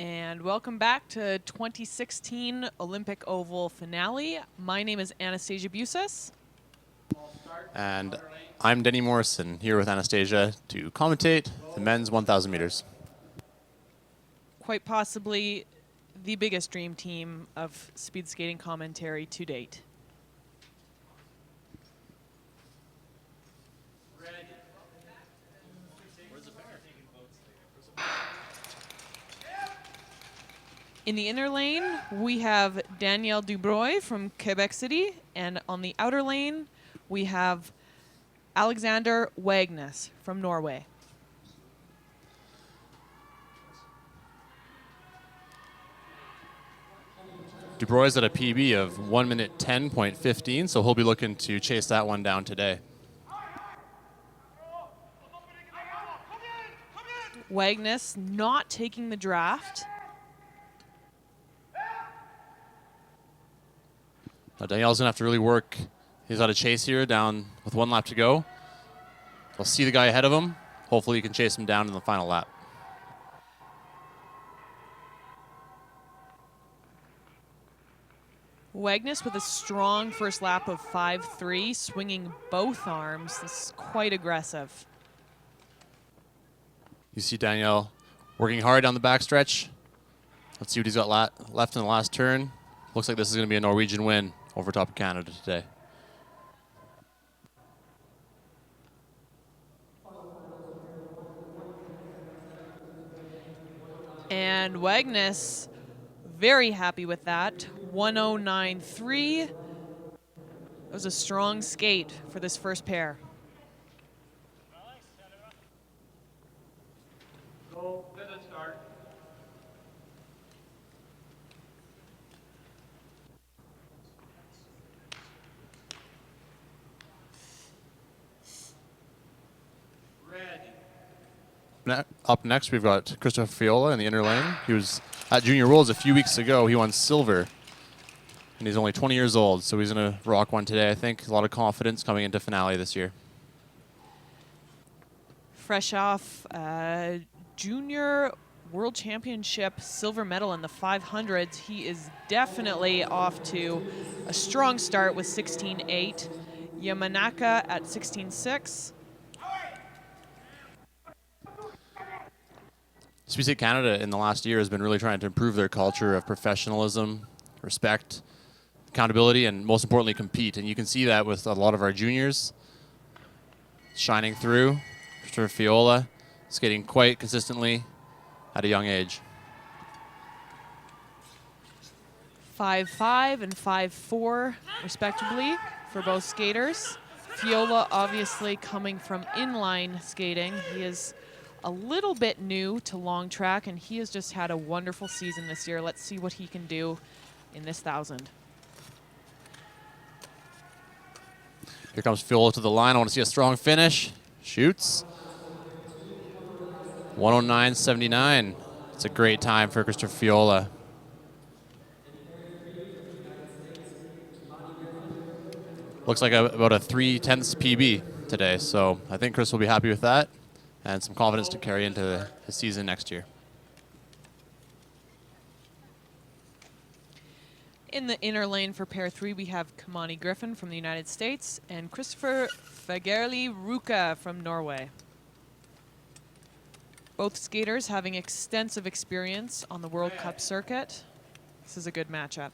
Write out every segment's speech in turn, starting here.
And welcome back to 2016 Olympic Oval finale. My name is Anastasia Busis. And I'm Denny Morrison, here with Anastasia to commentate the men's 1,000 meters. Quite possibly the biggest dream team of speed skating commentary to date. In the inner lane, we have Danielle Dubroy from Quebec City, and on the outer lane, we have Alexander Wagnes from Norway. Dubroy's at a PB of 1 minute 10.15, so he'll be looking to chase that one down today. Wagnes not taking the draft. Now Danielle's going to have to really work. He's got a chase here down with 1 lap to go. We'll see the guy ahead of him. Hopefully he can chase him down in the final lap. Wagnes with a strong first lap of 5.3, swinging both arms. This is quite aggressive. You see Danielle working hard down the backstretch. Let's see what he's got left in the last turn. Looks like this is going to be a Norwegian win over top of Canada today. And Wagnes very happy with that. 109.3. It was a strong skate for this first pair. Go, let us start. Up next, we've got Christopher Fiola in the inner lane. He was at Junior Worlds a few weeks ago. He won silver, and he's only 20 years old, so he's going to rock one today, I think. A lot of confidence coming into finale this year. Fresh off Junior World Championship silver medal in the 500s, he is definitely off to a strong start with 16.8. Yamanaka at 16.6. Speed Skate Canada in the last year has been really trying to improve their culture of professionalism, respect, accountability, and most importantly, compete. And you can see that with a lot of our juniors shining through. Christopher Fiola skating quite consistently at a young age. 5.5 and 5.4, respectively, for both skaters. Fiola obviously coming from inline skating. He is a little bit new to long track, and he has just had a wonderful season this year. Let's see what he can do in this 1,000. Here comes Fiola to the line. I want to see a strong finish. Shoots. 109.79. It's a great time for Christopher Fiola. Looks like about a 3/10 PB today, so I think Chris will be happy with that and some confidence to carry into his season next year. In the inner lane for pair 3, we have Kamani Griffin from the United States and Christopher Fagerli Ruka from Norway. Both skaters having extensive experience on the World Cup circuit. This is a good matchup.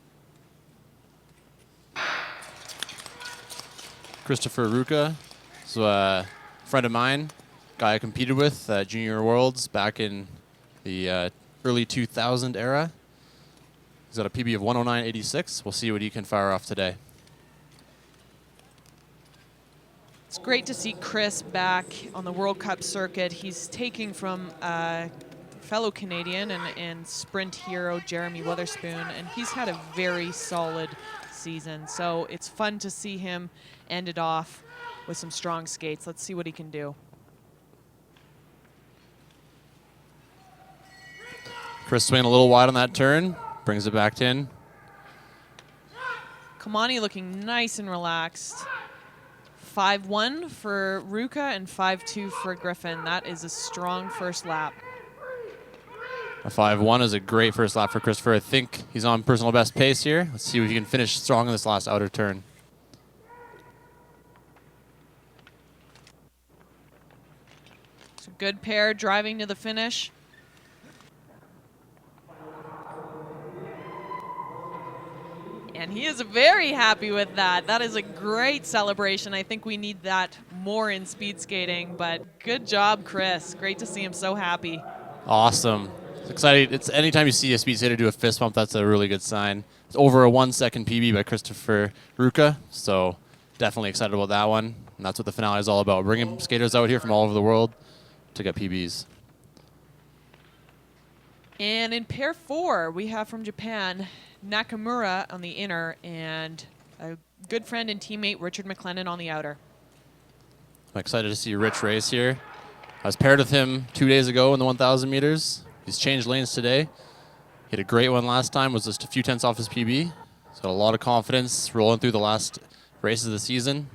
Christopher Ruka is a friend of mine, guy I competed with at Junior Worlds back in the early 2000 era. He's got a PB of 109.86. We'll see what he can fire off today. It's great to see Chris back on the World Cup circuit. He's taking from fellow Canadian and sprint hero Jeremy Weatherspoon, and he's had a very solid season. So it's fun to see him end it off with some strong skates. Let's see what he can do. Chris swinging a little wide on that turn, brings it back in. Kamani looking nice and relaxed. 5.1 for Ruka and 5.2 for Griffin. That is a strong first lap. A 5-1 is a great first lap for Christopher. I think he's on personal best pace here. Let's see if he can finish strong in this last outer turn. It's a good pair driving to the finish. And he is very happy with that. That is a great celebration. I think we need that more in speed skating, but good job, Chris. Great to see him so happy. Awesome. It's exciting. It's anytime you see a speed skater do a fist bump, that's a really good sign. It's over a 1 second PB by Christopher Ruka, so definitely excited about that one. And that's what the finale is all about, bringing skaters out here from all over the world to get PBs. And in pair 4, we have from Japan, Nakamura on the inner and a good friend and teammate, Richard McKenzie, on the outer. I'm excited to see Rich race here. I was paired with him 2 days ago in the 1,000 meters. He's changed lanes today. He had a great one last time, was just a few tenths off his PB. He's got a lot of confidence rolling through the last races of the season.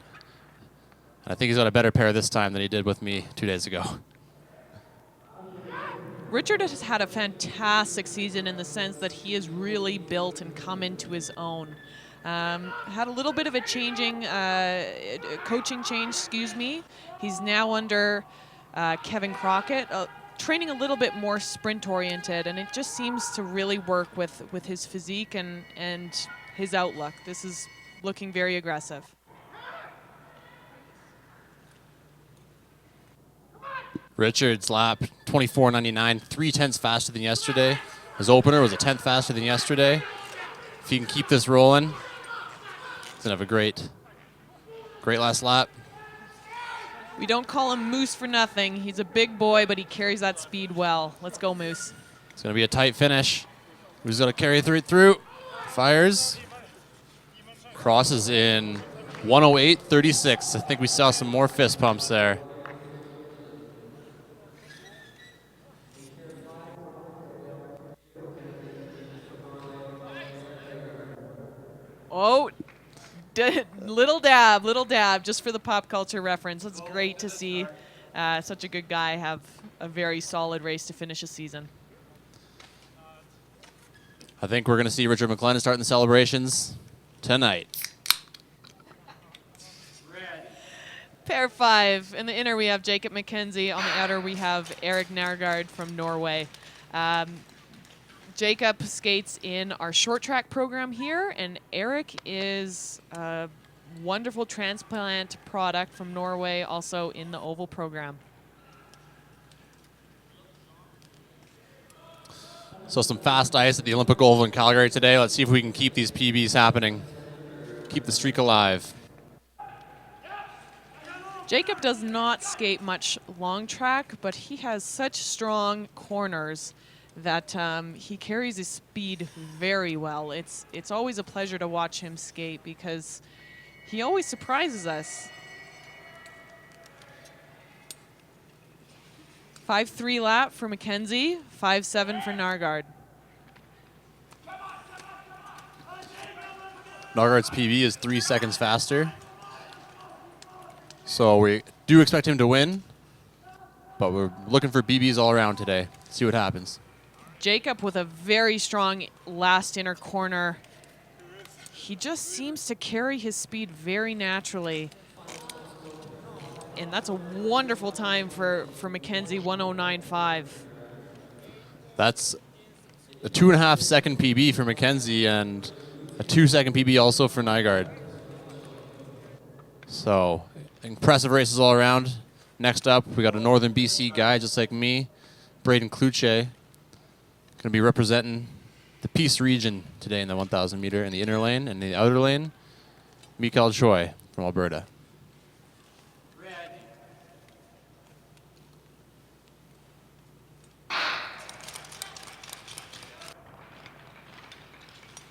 And I think he's got a better pair this time than he did with me 2 days ago. Richard has had a fantastic season in the sense that he has really built and come into his own. Had a little bit of a coaching change, excuse me. He's now under Kevin Crockett, training a little bit more sprint-oriented, and it just seems to really work with his physique and his outlook. This is looking very aggressive. Richard's lap 24.99, 3 tenths faster than yesterday. His opener was a tenth faster than yesterday. If he can keep this rolling, he's gonna have a great last lap. We don't call him Moose for nothing. He's a big boy, but he carries that speed well. Let's go, Moose. It's gonna be a tight finish. Who's gonna carry it through? Fires. Crosses in 108.36. I think we saw some more fist pumps there. Oh, little dab, just for the pop culture reference. It's great to see such a good guy have a very solid race to finish a season. I think we're going to see Richard McKenzie starting the celebrations tonight. Pair 5. In the inner, we have Jacob McKenzie. On the outer, we have Erik Nærgaard from Norway. Jacob skates in our short track program here, and Erik is a wonderful transplant product from Norway, also in the oval program. So some fast ice at the Olympic Oval in Calgary today. Let's see if we can keep these PBs happening. Keep the streak alive. Jacob does not skate much long track, but he has such strong corners that he carries his speed very well. It's always a pleasure to watch him skate because he always surprises us. 5.3 lap for McKenzie, 5.7 for Nærgaard. Nærgaard's PB is 3 seconds faster. So we do expect him to win, but we're looking for BBs all around today. See what happens. Jacob with a very strong last inner corner. He just seems to carry his speed very naturally. And that's a wonderful time for McKenzie, 109.5. That's a 2.5 second PB for McKenzie and a 2 second PB also for Nærgaard. So impressive races all around. Next up, we got a Northern BC guy just like me, Braden Cluch. Going to be representing the Peace region today in the 1,000 meter in the inner lane, and in the outer lane, Choy from Alberta.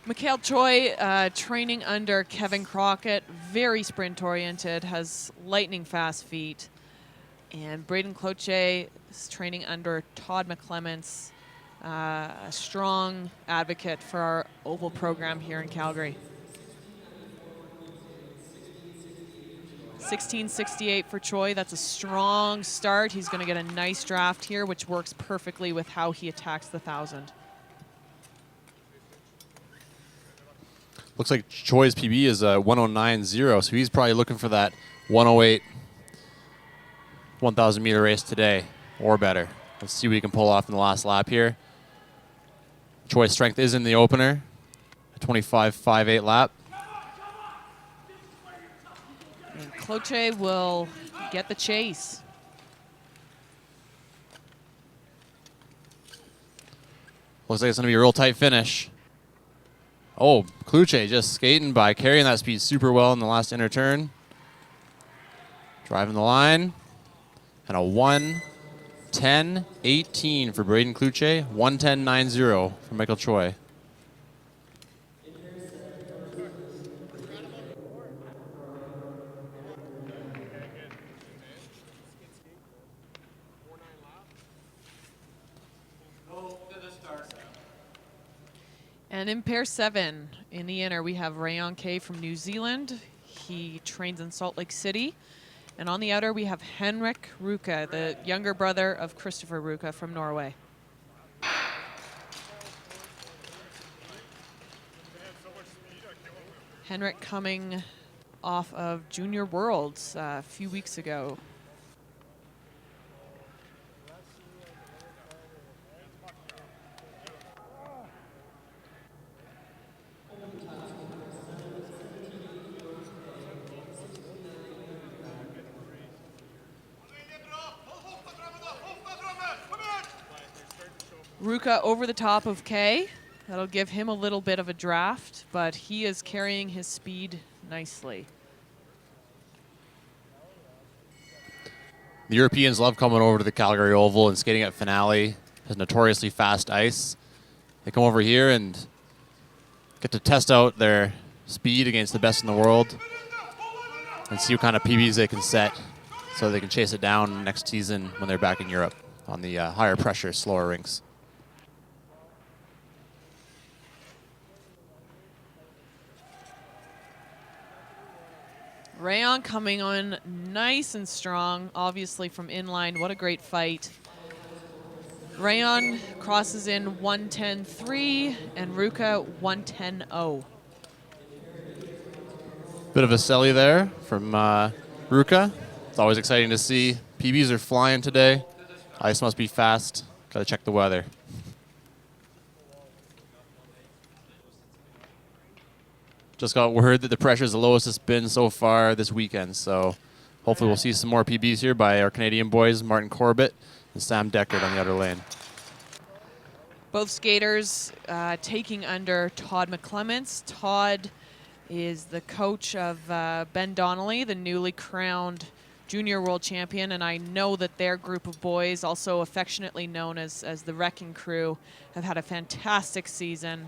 Choy training under Kevin Crockett, very sprint oriented, has lightning fast feet. And Braden Cluch is training under Todd McClements, a strong advocate for our oval program here in Calgary. 1668 for Choy. That's a strong start. He's going to get a nice draft here, which works perfectly with how he attacks the 1,000. Looks like Choi's PB is a 109.0, so he's probably looking for that 108 1,000 meter race today or better. Let's see what he can pull off in the last lap here. Choi's strength is in the opener, a 25.58 lap. And Cluch will get the chase. Looks like it's going to be a real tight finish. Oh, Cluch just skating by, carrying that speed super well in the last inner turn. Driving the line. And a 1:10.18 for Braden Cluch. 1:10.90 for Michael Choy. And in pair 7, in the inner, we have Rayon K from New Zealand. He trains in Salt Lake City. And on the outer, we have Henrik Ruka, the younger brother of Christopher Ruka from Norway. Henrik coming off of Junior Worlds a few weeks ago. Ruka over the top of K. That'll give him a little bit of a draft, but he is carrying his speed nicely. The Europeans love coming over to the Calgary Oval and skating at Finale. Has notoriously fast ice. They come over here and get to test out their speed against the best in the world and see what kind of PBs they can set so they can chase it down next season when they're back in Europe on the higher pressure, slower rinks. Rayon coming on nice and strong, obviously from inline. What a great fight. Rayon crosses in 1:10.3 and Ruka 1:10.0. Bit of a selly there from Ruka. It's always exciting to see. PBs are flying today. Ice must be fast. Gotta check the weather. Just got word that the pressure is the lowest it's been so far this weekend, so hopefully we'll see some more PBs here by our Canadian boys, Martin Corbett and Sam Deckard on the outer lane. Both skaters taking under Todd McClements. Todd is the coach of Ben Donnelly, the newly crowned junior world champion, and I know that their group of boys, also affectionately known as the Wrecking Crew, have had a fantastic season.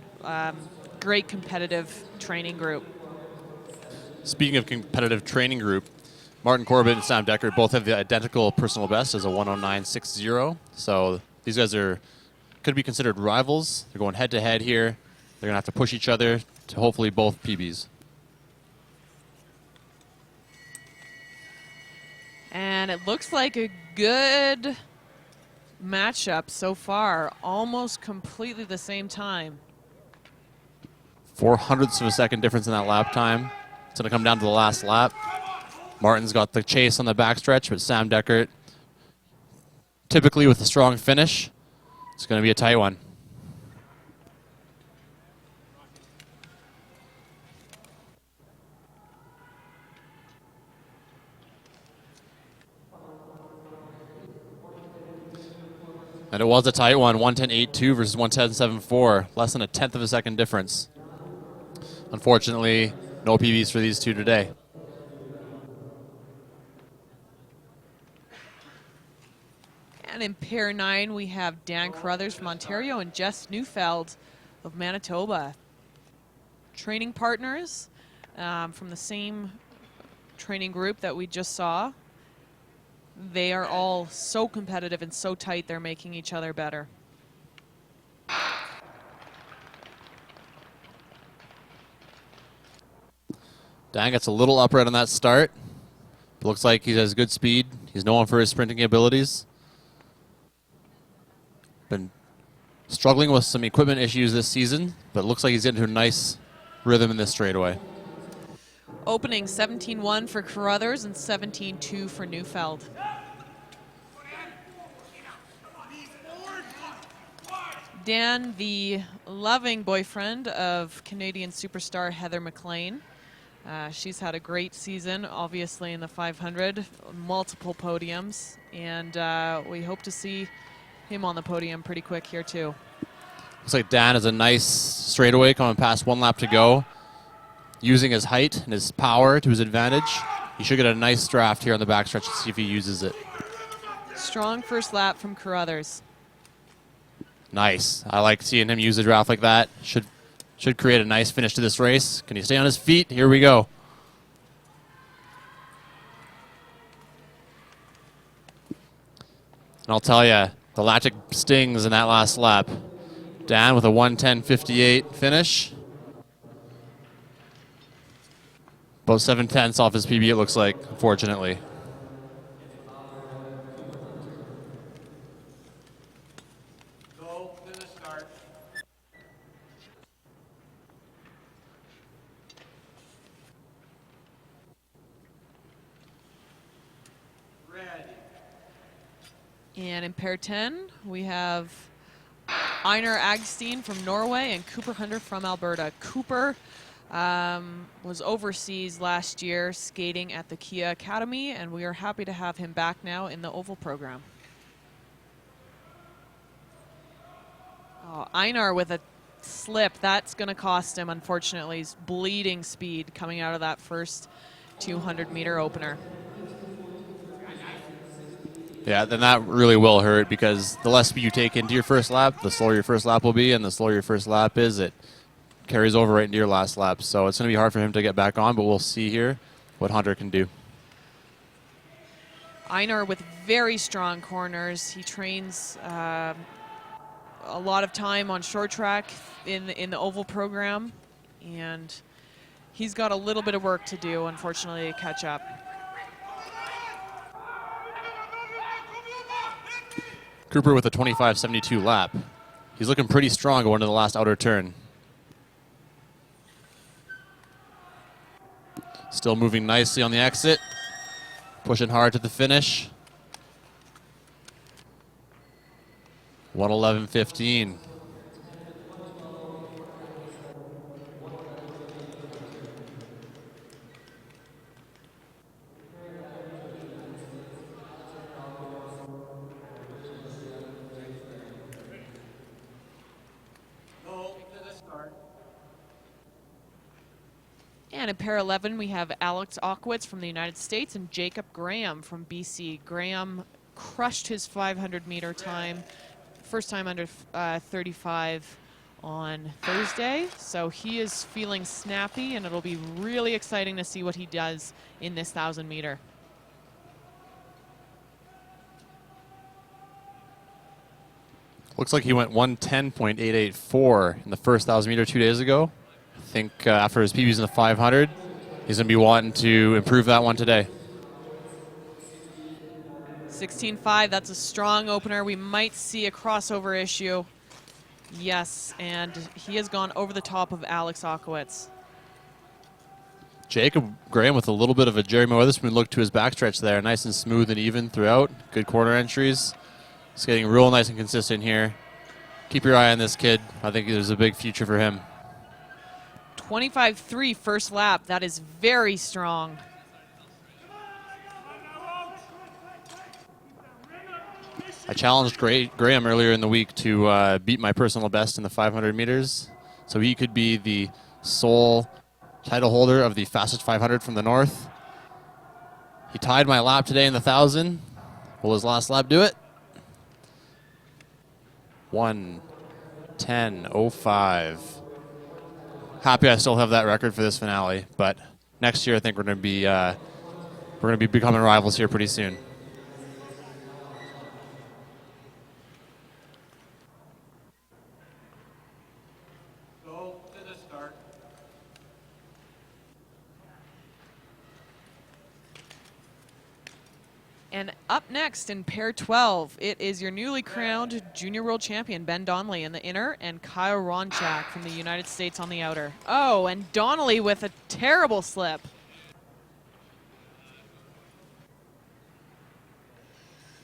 Great competitive training group. Speaking of competitive training group, Martin Corbett and Sam Deckard both have the identical personal best as a 109.60. So these guys could be considered rivals. They're going head to head here. They're gonna have to push each other to hopefully both PBs. And it looks like a good matchup so far, almost completely the same time. 0.04 of a second difference in that lap time. It's going to come down to the last lap. Martin's got the chase on the backstretch, but Sam Deckard, typically with a strong finish, it's going to be a tight one. And it was a tight one, 110.82 versus 110.74, less than a tenth of a second difference. Unfortunately, no PBs for these two today. And in pair 9, we have Dan Carruthers from Ontario and Jess Neufeld of Manitoba. Training partners from the same training group that we just saw. They are all so competitive and so tight, they're making each other better. Dan gets a little upright on that start. It looks like he has good speed. He's known for his sprinting abilities. Been struggling with some equipment issues this season, but looks like he's getting to a nice rhythm in this straightaway. Opening 17-1 for Carruthers and 17-2 for Neufeld. Dan, the loving boyfriend of Canadian superstar Heather McLean. She's had a great season, obviously, in the 500, multiple podiums, and we hope to see him on the podium pretty quick here, too. Looks like Dan has a nice straightaway coming past 1 lap to go. Using his height and his power to his advantage. He should get a nice draft here on the backstretch to see if he uses it. Strong first lap from Carruthers. Nice. I like seeing him use a draft like that. Should create a nice finish to this race. Can he stay on his feet? Here we go. And I'll tell you, the lactic stings in that last lap. Dan with a 1:10.58 finish. About 7/10 off his PB, it looks like, unfortunately. Go to the start. Ready. And in pair 10, we have Einar Agstein from Norway and Cooper Hunter from Alberta. Cooper was overseas last year skating at the Kia Academy, and we are happy to have him back now in the Oval program. Oh, Einar with a slip. That's going to cost him, unfortunately. He's bleeding speed coming out of that first 200-meter opener. Yeah, then that really will hurt because the less speed you take into your first lap, the slower your first lap will be, and the slower your first lap is, it carries over right into your last lap. So it's going to be hard for him to get back on, but we'll see here what Hunter can do. Einar with very strong corners. He trains a lot of time on short track in the Oval program, and he's got a little bit of work to do, unfortunately, to catch up. Cooper with a 25.72 lap. He's looking pretty strong going to the last outer turn. Still moving nicely on the exit. Pushing hard to the finish. 1:11.15. Go to the start. And in pair 11, we have Alex Ockwitz from the United States and Jacob Graham from BC. Graham crushed his 500-meter time, first time under 35 on Thursday. So he is feeling snappy, and it'll be really exciting to see what he does in this 1,000-meter. Looks like he went 1:10.884 in the first 1,000-meter 2 days ago. I think after his PBs in the 500, he's going to be wanting to improve that one today. 16.5, that's a strong opener. We might see a crossover issue. Yes, and he has gone over the top of Alex Ockwitz. Jacob Graham with a little bit of a Jeremy Weatherspoon look to his backstretch there. Nice and smooth and even throughout. Good corner entries. He's getting real nice and consistent here. Keep your eye on this kid. I think there's a big future for him. 25.3 first lap. That is very strong. I challenged Graham earlier in the week to beat my personal best in the 500 meters. So he could be the sole title holder of the fastest 500 from the north. He tied my lap today in the 1,000. Will his last lap do it? 1:10.05. Happy I still have that record for this finale, but next year I think we're going to be becoming rivals here pretty soon. Go to the start. And up next in pair 12, it is your newly crowned junior world champion, Ben Donnelly in the inner, and Kyle Ronchak from the United States on the outer. Oh, and Donnelly with a terrible slip.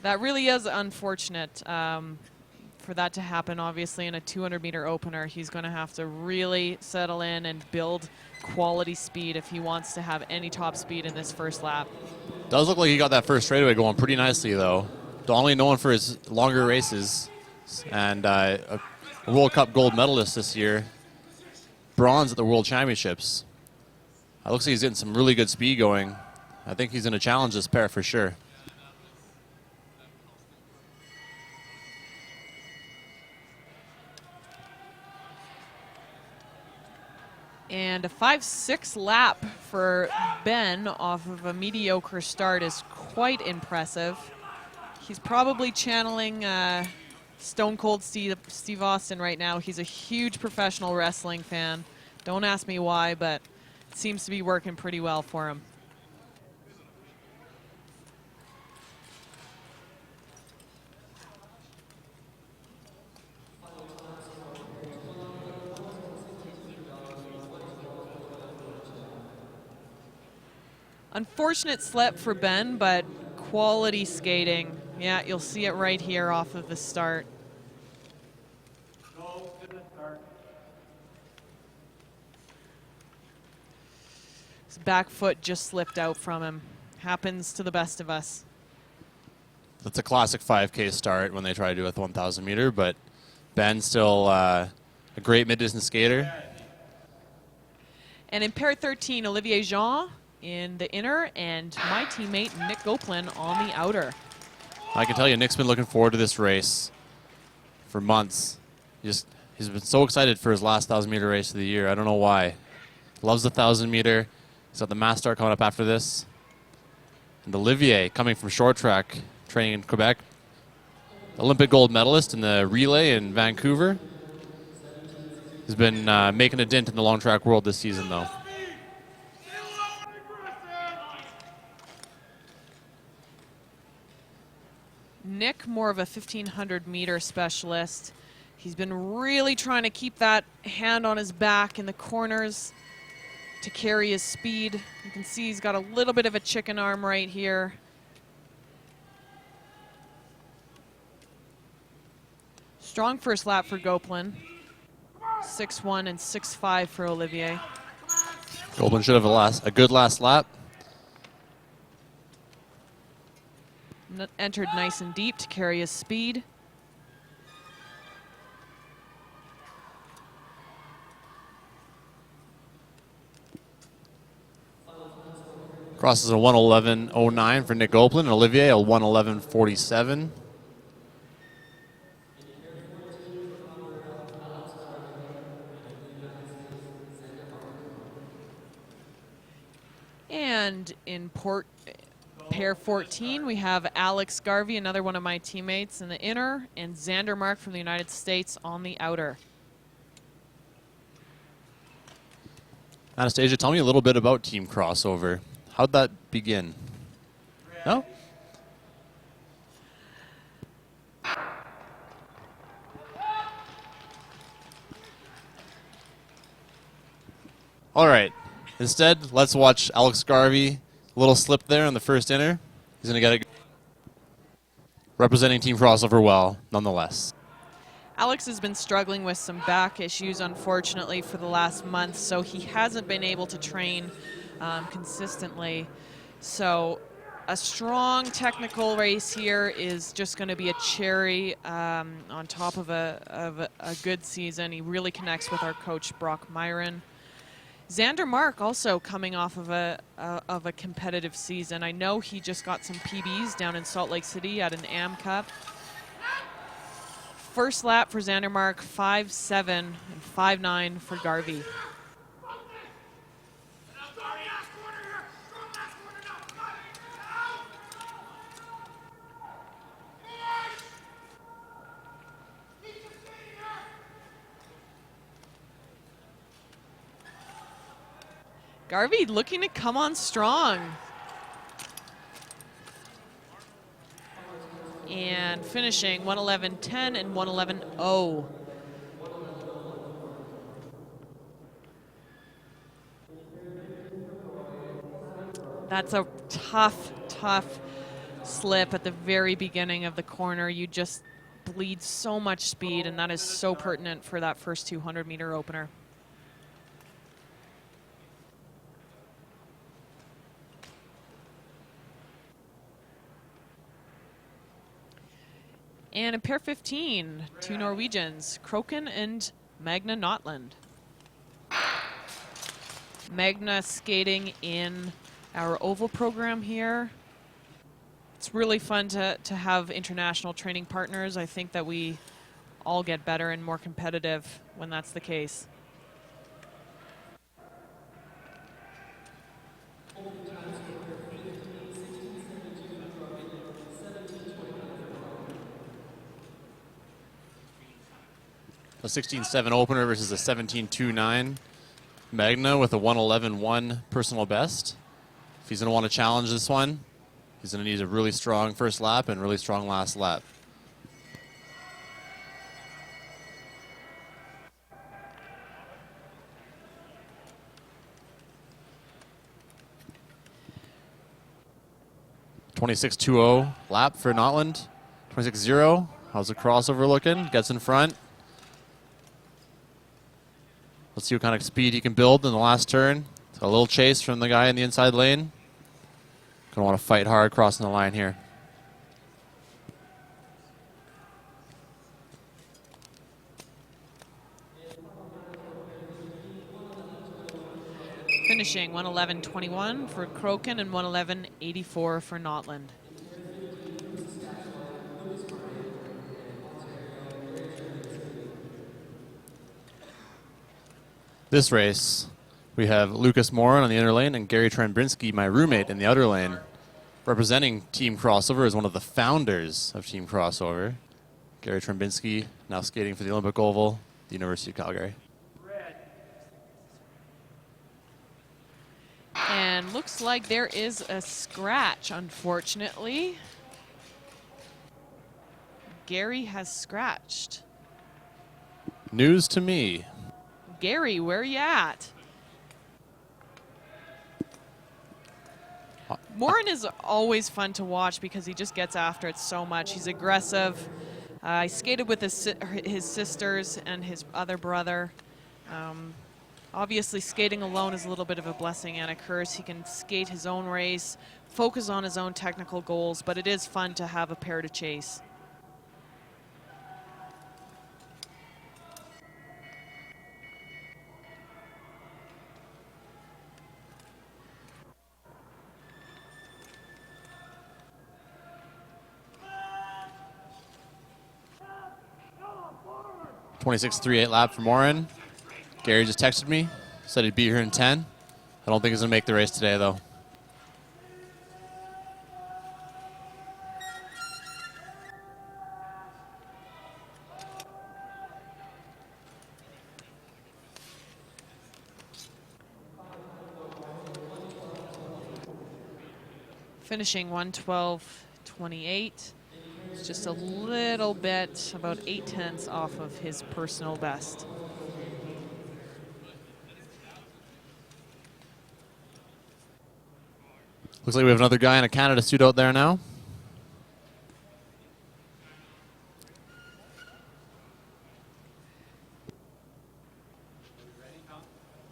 That really is unfortunate for that to happen. Obviously, in a 200-meter opener, he's going to have to really settle in and build quality speed if he wants to have any top speed in this first lap. Does look like he got that first straightaway going pretty nicely, though. Donnelly known for his longer races and a World Cup gold medalist this year. Bronze at the World Championships. It looks like he's getting some really good speed going. I think he's going to challenge this pair for sure. And a 5.6 lap for Ben off of a mediocre start is quite impressive. He's probably channeling Stone Cold Steve Austin right now. He's a huge professional wrestling fan. Don't ask me why, but it seems to be working pretty well for him. Unfortunate slip for Ben, but quality skating. Yeah, you'll see it right here off of the start. Go to the start. His back foot just slipped out from him. Happens to the best of us. That's a classic 5K start when they try to do a 1,000 meter, but Ben's still a great mid-distance skater. And in pair 13, Olivier Jean in the inner, and my teammate Nick Goplin on the outer. I can tell you, Nick's been looking forward to this race for months. He's been so excited for his last 1,000-meter race of the year. I don't know why. Loves the 1,000-meter. He's got the mass start coming up after this. And Olivier, coming from short track, training in Quebec. Olympic gold medalist in the relay in Vancouver. He's been making a dent in the long track world this season, though. Nick, more of a 1,500-meter specialist. He's been really trying to keep that hand on his back in the corners to carry his speed. You can see he's got a little bit of a chicken arm right here. Strong first lap for Goplin. 6.1 and 6.5 for Olivier. Goplin should have a good last lap. Entered nice and deep to carry his speed. Crosses a 1:11.09 for Nick Goplin, and Olivier a 1:11.47. And in pair 14, we have Alex Garvey, another one of my teammates, in the inner, and Xander Mark from the United States on the outer. Anastasia, tell me a little bit about Team Crossover. How'd that begin? No? All right. Instead, let's watch Alex Garvey. A little slip there in the first inner. He's going to get it. Representing Team Crossover well, nonetheless. Alex has been struggling with some back issues, unfortunately, for the last month, so he hasn't been able to train consistently. So a strong technical race here is just going to be a cherry on top of a good season. He really connects with our coach, Brock Myron. Xander Mark also coming off of a competitive season. I know he just got some PBs down in Salt Lake City at an AM Cup. First lap for Xander Mark, 5.7 and 5.9 for Garvey. Garvey looking to come on strong. And finishing 111.10 and 111.0. That's a tough, tough slip at the very beginning of the corner. You just bleed so much speed, and that is so pertinent for that first 200-meter opener. And in pair 15, two Norwegians, Kroken and Magna Notland. Magna skating in our oval program here. It's really fun to have international training partners. I think that we all get better and more competitive when that's the case. A 16.7 opener versus a 17.29 Magna with a 111.1 personal best. If he's going to want to challenge this one, he's going to need a really strong first lap and really strong last lap. .26.20 lap for Notland. 26.0. How's the crossover looking? Gets in front. Let's see what kind of speed he can build in the last turn. A little chase from the guy in the inside lane. Gonna want to fight hard crossing the line here. Finishing 111.21 for Kroken and 111.84 for Notland. This race, we have Lucas Moron on the inner lane and Gary Trembrinsky, my roommate, in the outer lane. Representing Team Crossover is one of the founders of Team Crossover. Gary Trembrinsky, now skating for the Olympic Oval, the University of Calgary. And looks like there is a scratch, unfortunately. Gary has scratched. News to me. Gary, where are you at? Moron is always fun to watch because he just gets after it so much. He's aggressive. I skated with his sisters and his other brother. Obviously, skating alone is a little bit of a blessing and a curse. He can skate his own race, focus on his own technical goals, but it is fun to have a pair to chase. .26.38 lap for Moron. Gary just texted me, said he'd be here in 10. I don't think he's going to make the race today, though. Finishing 112.28. It's just a little bit, about 0.8 off of his personal best. Looks like we have another guy in a Canada suit out there now.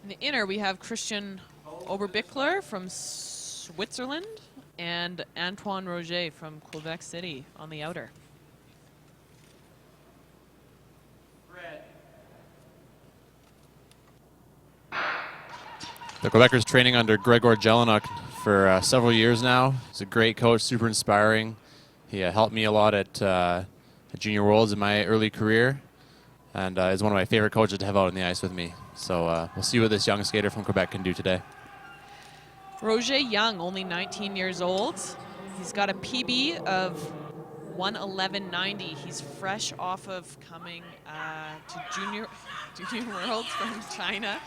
In the inner, we have Christian Oberbichler from Switzerland and Antoine Roger from Quebec City on the outer. The Quebecers training under Gregor Jelinek for several years now. He's a great coach, super inspiring. He helped me a lot at Junior Worlds in my early career, and is one of my favorite coaches to have out on the ice with me. So we'll see what this young skater from Quebec can do today. Roger Young, only 19 years old. He's got a PB of 111.90. He's fresh off of coming to Junior Worlds from China.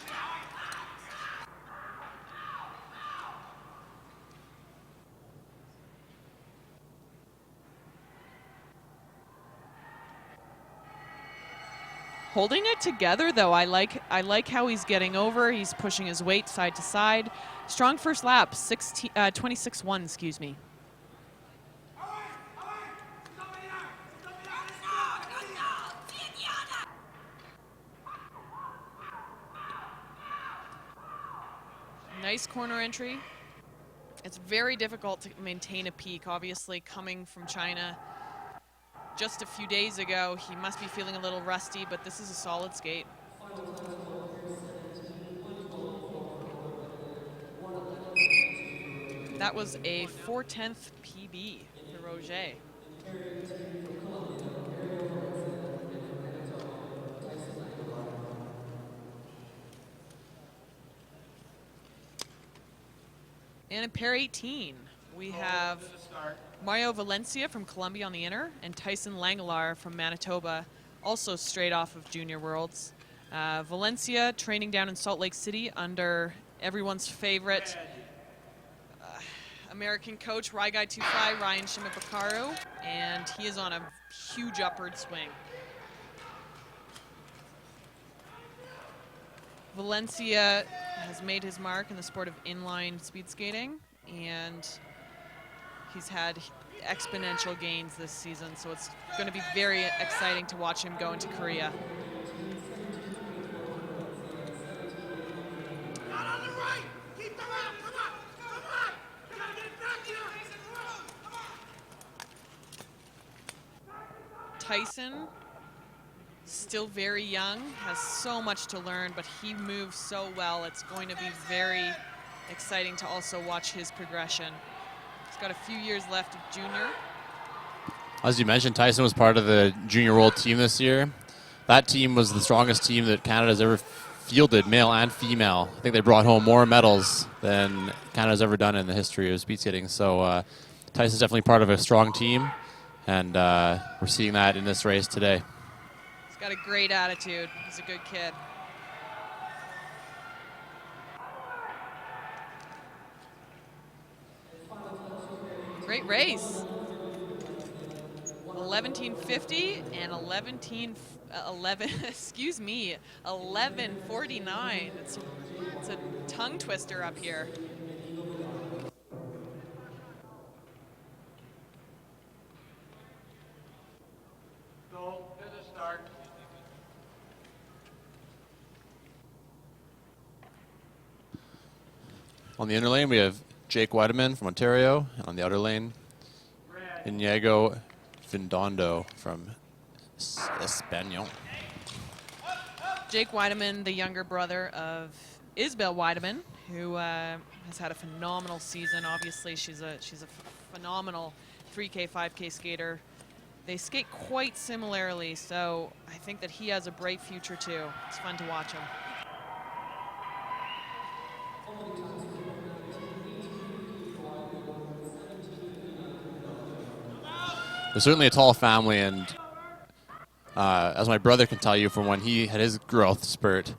Holding it together, though. I like how he's getting over. He's pushing his weight side to side. Strong first lap, 26-1, excuse me. Nice corner entry. It's very difficult to maintain a peak, obviously, coming from China just a few days ago. He must be feeling a little rusty, but this is a solid skate. That was a 4/10 PB for Roger. And in pair 18, we have Mario Valencia from Colombia on the inner, and Tyson Langelar from Manitoba, also straight off of Junior Worlds. Valencia training down in Salt Lake City under everyone's favorite American coach, Ryguy 2-Fly, Ryan Shimabakaru, and he is on a huge upward swing. Valencia has made his mark in the sport of inline speed skating, and he's had exponential gains this season, so it's going to be very exciting to watch him go into Korea. Tyson, still very young, has so much to learn, but he moves so well. It's going to be very exciting to also watch his progression. He's got a few years left of junior. As you mentioned, Tyson was part of the Junior World team this year. That team was the strongest team that Canada's ever fielded, male and female. I think they brought home more medals than Canada's ever done in the history of speed skating. So Tyson's definitely part of a strong team, and we're seeing that in this race today. He's got a great attitude. He's a good kid. Great race. 11:50 and 11:49. It's a tongue twister up here. Go to the start. On the inner lane, we have Jake Weidman from Ontario, and on the outer lane, Inigo Vindondo from Espanol. Jake Weidman, the younger brother of Isabel Weidman, who has had a phenomenal season. Obviously, she's a phenomenal 3K, 5K skater. They skate quite similarly, so I think that he has a bright future too. It's fun to watch him. They're certainly a tall family, and as my brother can tell you from when he had his growth spurt,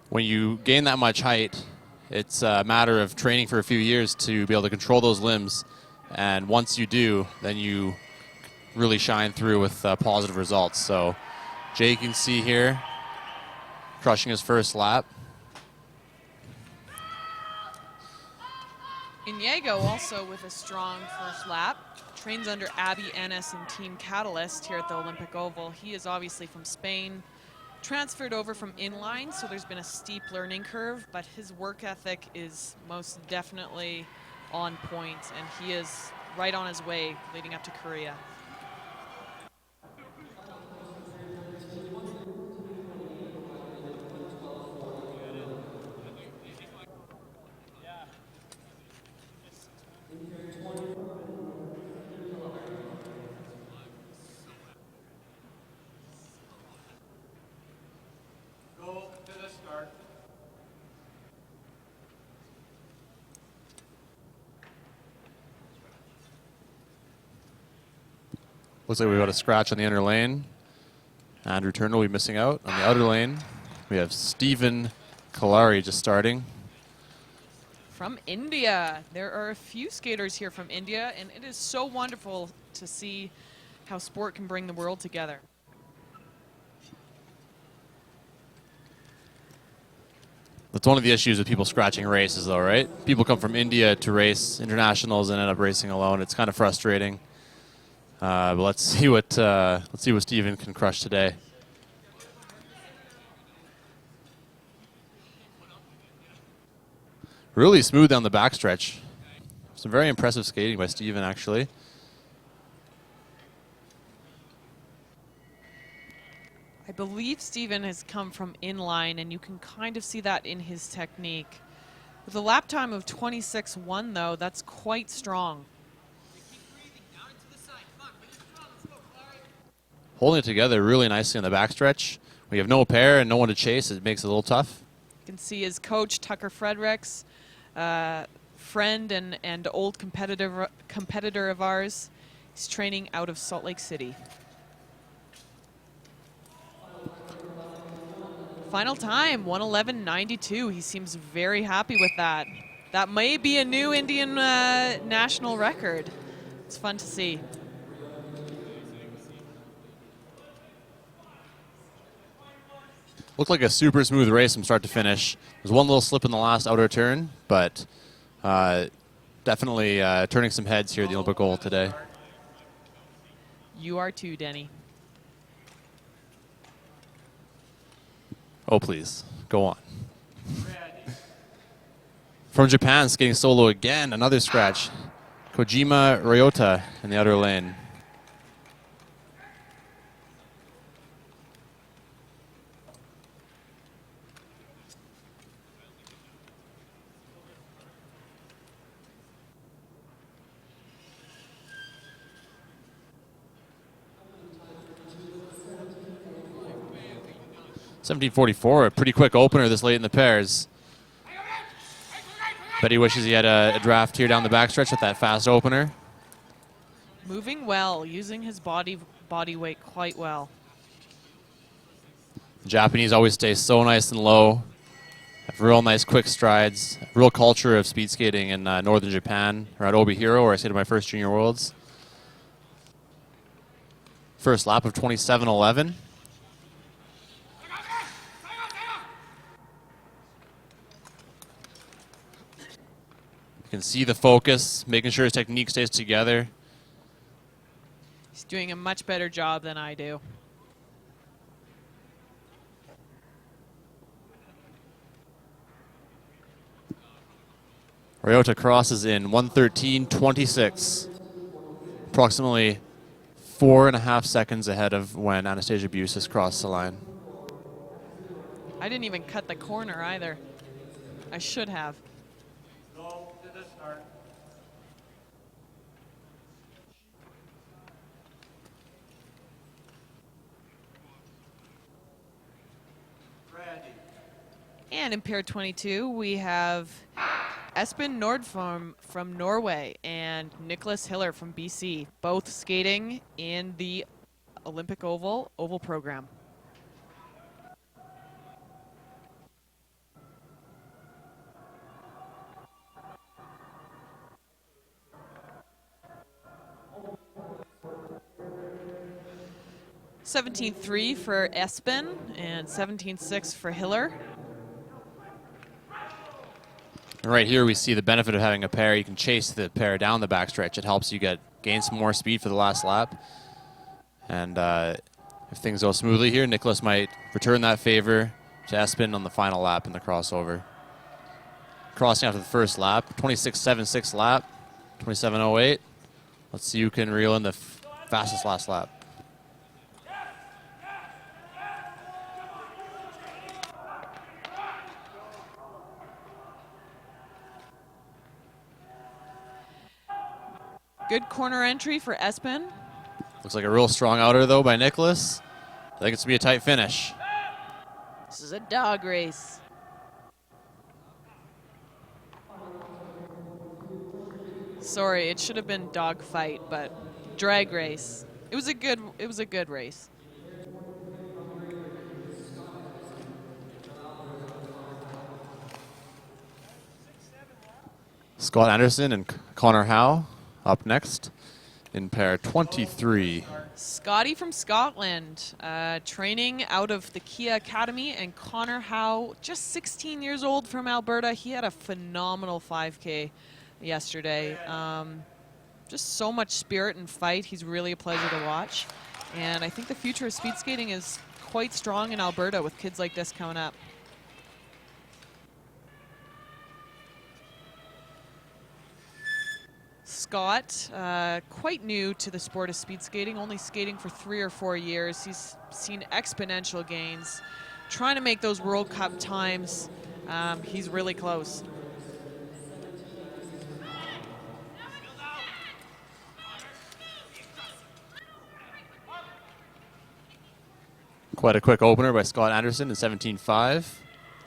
when you gain that much height, it's a matter of training for a few years to be able to control those limbs, and once you do, then you really shine through with positive results. So Jake, you can see here, crushing his first lap. Inigo also with a strong first lap. Trains under Abby Ennis and Team Catalyst here at the Olympic Oval. He is obviously from Spain, transferred over from inline, so there's been a steep learning curve, but his work ethic is most definitely on point, and he is right on his way leading up to Korea. Looks like we've got a scratch on the inner lane. Andrew Turner will be missing out. On the outer lane, we have Stephen Kalari just starting. From India. There are a few skaters here from India, and it is so wonderful to see how sport can bring the world together. That's one of the issues with people scratching races, though, right? People come from India to race internationals and end up racing alone. It's kind of frustrating. But let's see what Steven can crush today. Really smooth down the backstretch. Some very impressive skating by Steven, actually. I believe Steven has come from inline, and you can kind of see that in his technique. With a lap time of 26.1, though, that's quite strong. Holding it together really nicely on the backstretch. We have no pair and no one to chase. It makes it a little tough. You can see his coach, Tucker Fredericks, friend and old competitor of ours. He's training out of Salt Lake City. Final time, 1:11.92. He seems very happy with that. That may be a new Indian national record. It's fun to see. Looked like a super smooth race from start to finish. There's one little slip in the last outer turn, but definitely turning some heads here at the Olympic goal today. You are too, Denny. Oh, please. Go on. From Japan, skating solo again. Another scratch. Kojima Ryota in the outer lane. $17.44, a pretty quick opener this late in the pairs. Bet he wishes he had a draft here down the backstretch with that fast opener. Moving well, using his body weight quite well. The Japanese always stay so nice and low. Have real nice quick strides. Real culture of speed skating in northern Japan, or at Obihiro, where I skated my first Junior Worlds. First lap of 27.11. You can see the focus, making sure his technique stays together. He's doing a much better job than I do. Ryota crosses in 1:13.26. Approximately 4.5 seconds ahead of when Anastasia Busis crossed the line. I didn't even cut the corner either. I should have. Go to the start. Ready. And in pair 22, we have Espen Nordform from Norway and Nicholas Hiller from BC, both skating in the Olympic Oval program. $17.3 for Espen and $17.6 for Hiller. And right here we see the benefit of having a pair. You can chase the pair down the backstretch. It helps you gain some more speed for the last lap. And if things go smoothly here, Nicholas might return that favor to Espen on the final lap in the crossover. Crossing after the first lap, 26.76 lap, 27.08. Let's see who can reel in the fastest last lap. Good corner entry for Espen. Looks like a real strong outer, though, by Nicholas. I think it's going to be a tight finish. This is a dog race. Sorry, it should have been dog fight, but drag race. It was a good race. Scott Anderson and Connor Howe up next. in pair 23. Scotty from Scotland, training out of the Kia Academy, and Connor Howe, just 16 years old from Alberta. He had a phenomenal 5K yesterday. Just so much spirit and fight. He's really a pleasure to watch. And I think the future of speed skating is quite strong in Alberta with kids like this coming up. Scott, quite new to the sport of speed skating, only skating for 3 or 4 years. He's seen exponential gains. Trying to make those World Cup times, he's really close. Quite a quick opener by Scott Anderson in 17.5.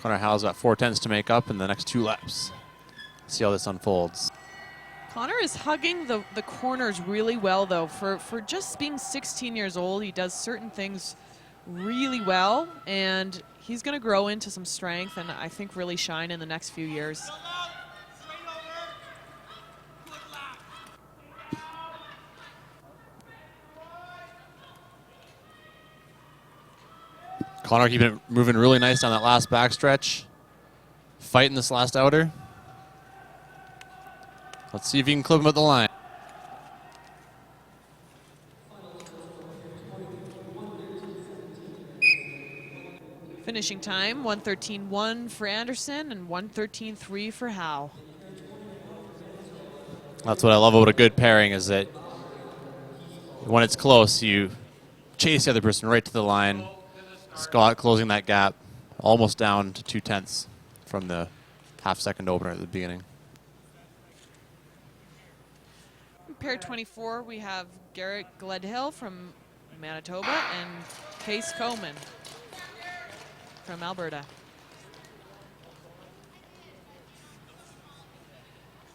Connor Howe's got 4/10s to make up in the next 2 laps. See how this unfolds. Connor is hugging the corners really well, though. For just being 16 years old, he does certain things really well, and he's going to grow into some strength and I think really shine in the next few years. Connor keeping it moving really nice down that last backstretch. Fighting this last outer. Let's see if he can clip him at the line. Finishing time, 1:13.1 for Anderson and 1:13.3 for Howe. That's what I love about a good pairing, is that when it's close, you chase the other person right to the line. Scott closing that gap, almost down to 2/10 from the half-second opener at the beginning. In pair 24, we have Garrett Gledhill from Manitoba and Case Coleman from Alberta.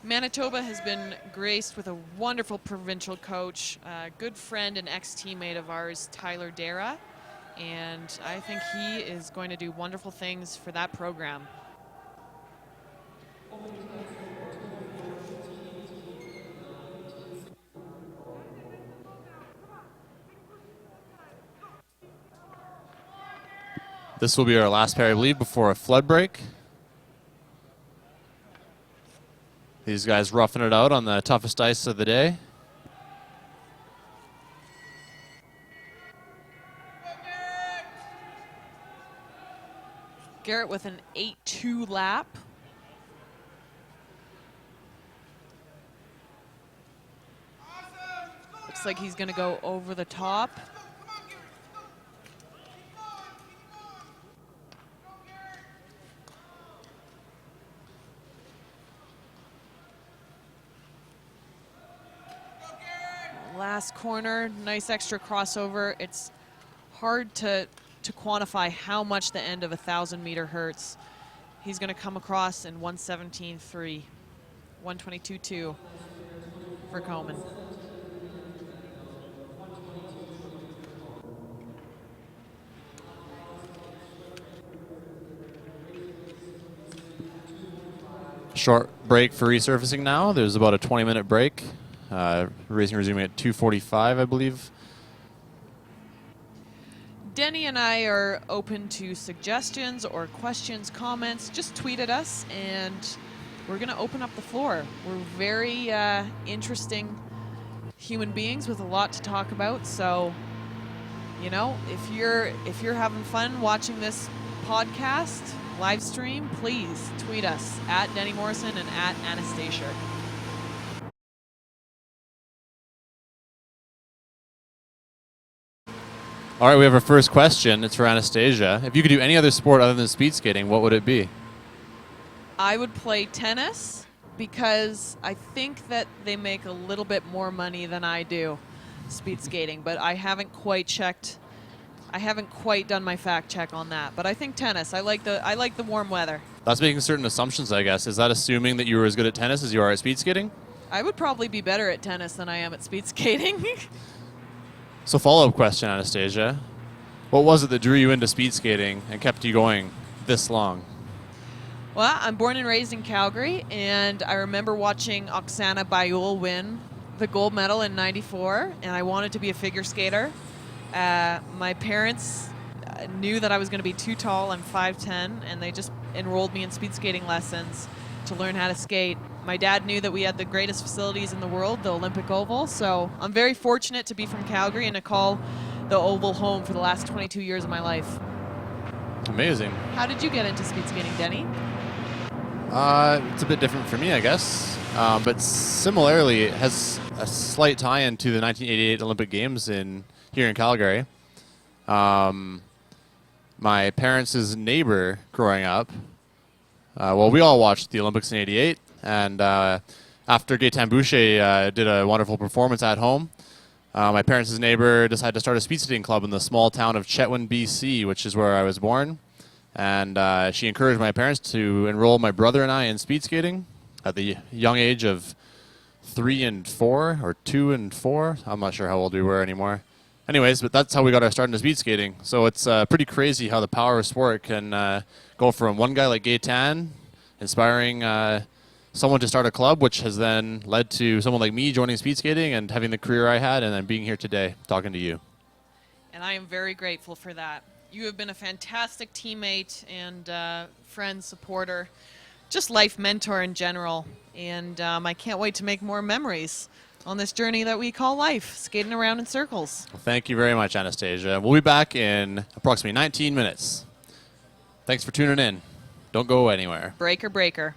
Manitoba has been graced with a wonderful provincial coach, a good friend and ex-teammate of ours, Tyler Dara, and I think he is going to do wonderful things for that program. This will be our last pair, I believe, before a flood break. These guys roughing it out on the toughest ice of the day. Garrett with an 8.2 lap. Looks like he's going to go over the top. Last corner, nice extra crossover. It's hard to quantify how much the end of 1,000-meter hurts. He's going to come across in 1:17.3, 1:22.2 for Coleman. Short break for resurfacing now. There's about a 20-minute break. Racing resuming at 2:45, I believe. Denny and I are open to suggestions or questions, comments. Just tweet at us, and we're going to open up the floor. We're very interesting human beings with a lot to talk about. So, you know, if you're having fun watching this podcast live stream, please tweet us at Denny Morrison and at Anastasia. All right, we have our first question. It's for Anastasia. If you could do any other sport other than speed skating, what would it be? I would play tennis because I think that they make a little bit more money than I do speed skating, but I haven't quite checked. I haven't quite done my fact check on that, but I think tennis. I like the warm weather. That's making certain assumptions, I guess. Is that assuming that you were as good at tennis as you are at speed skating? I would probably be better at tennis than I am at speed skating. So follow-up question, Anastasia. What was it that drew you into speed skating and kept you going this long? Well, I'm born and raised in Calgary, and I remember watching Oksana Bayul win the gold medal in '94, and I wanted to be a figure skater. My parents knew that I was going to be too tall. I'm 5'10", and they just enrolled me in speed skating lessons to learn how to skate. My dad knew that we had the greatest facilities in the world, the Olympic Oval, so I'm very fortunate to be from Calgary and to call the Oval home for the last 22 years of my life. Amazing. How did you get into speed skating, Denny? It's a bit different for me, I guess. But similarly, it has a slight tie-in to the 1988 Olympic Games here in Calgary. My parents' neighbor growing up, we all watched the Olympics in '88, and after Gaetan Boucher did a wonderful performance at home, my parents' neighbor decided to start a speed skating club in the small town of Chetwynd, BC, which is where I was born. And she encouraged my parents to enroll my brother and I in speed skating at the young age of 3 and 4, or 2 and 4. I'm not sure how old we were anymore. Anyways, but that's how we got our start into speed skating. So it's pretty crazy how the power of sport can go from one guy like Gaetan inspiring someone to start a club, which has then led to someone like me joining speed skating and having the career I had, and then being here today talking to you. And I am very grateful for that. You have been a fantastic teammate and friend, supporter, just life mentor in general. And I can't wait to make more memories on this journey that we call life, skating around in circles. Well, thank you very much, Anastasia. We'll be back in approximately 19 minutes. Thanks for tuning in. Don't go anywhere. Breaker, breaker.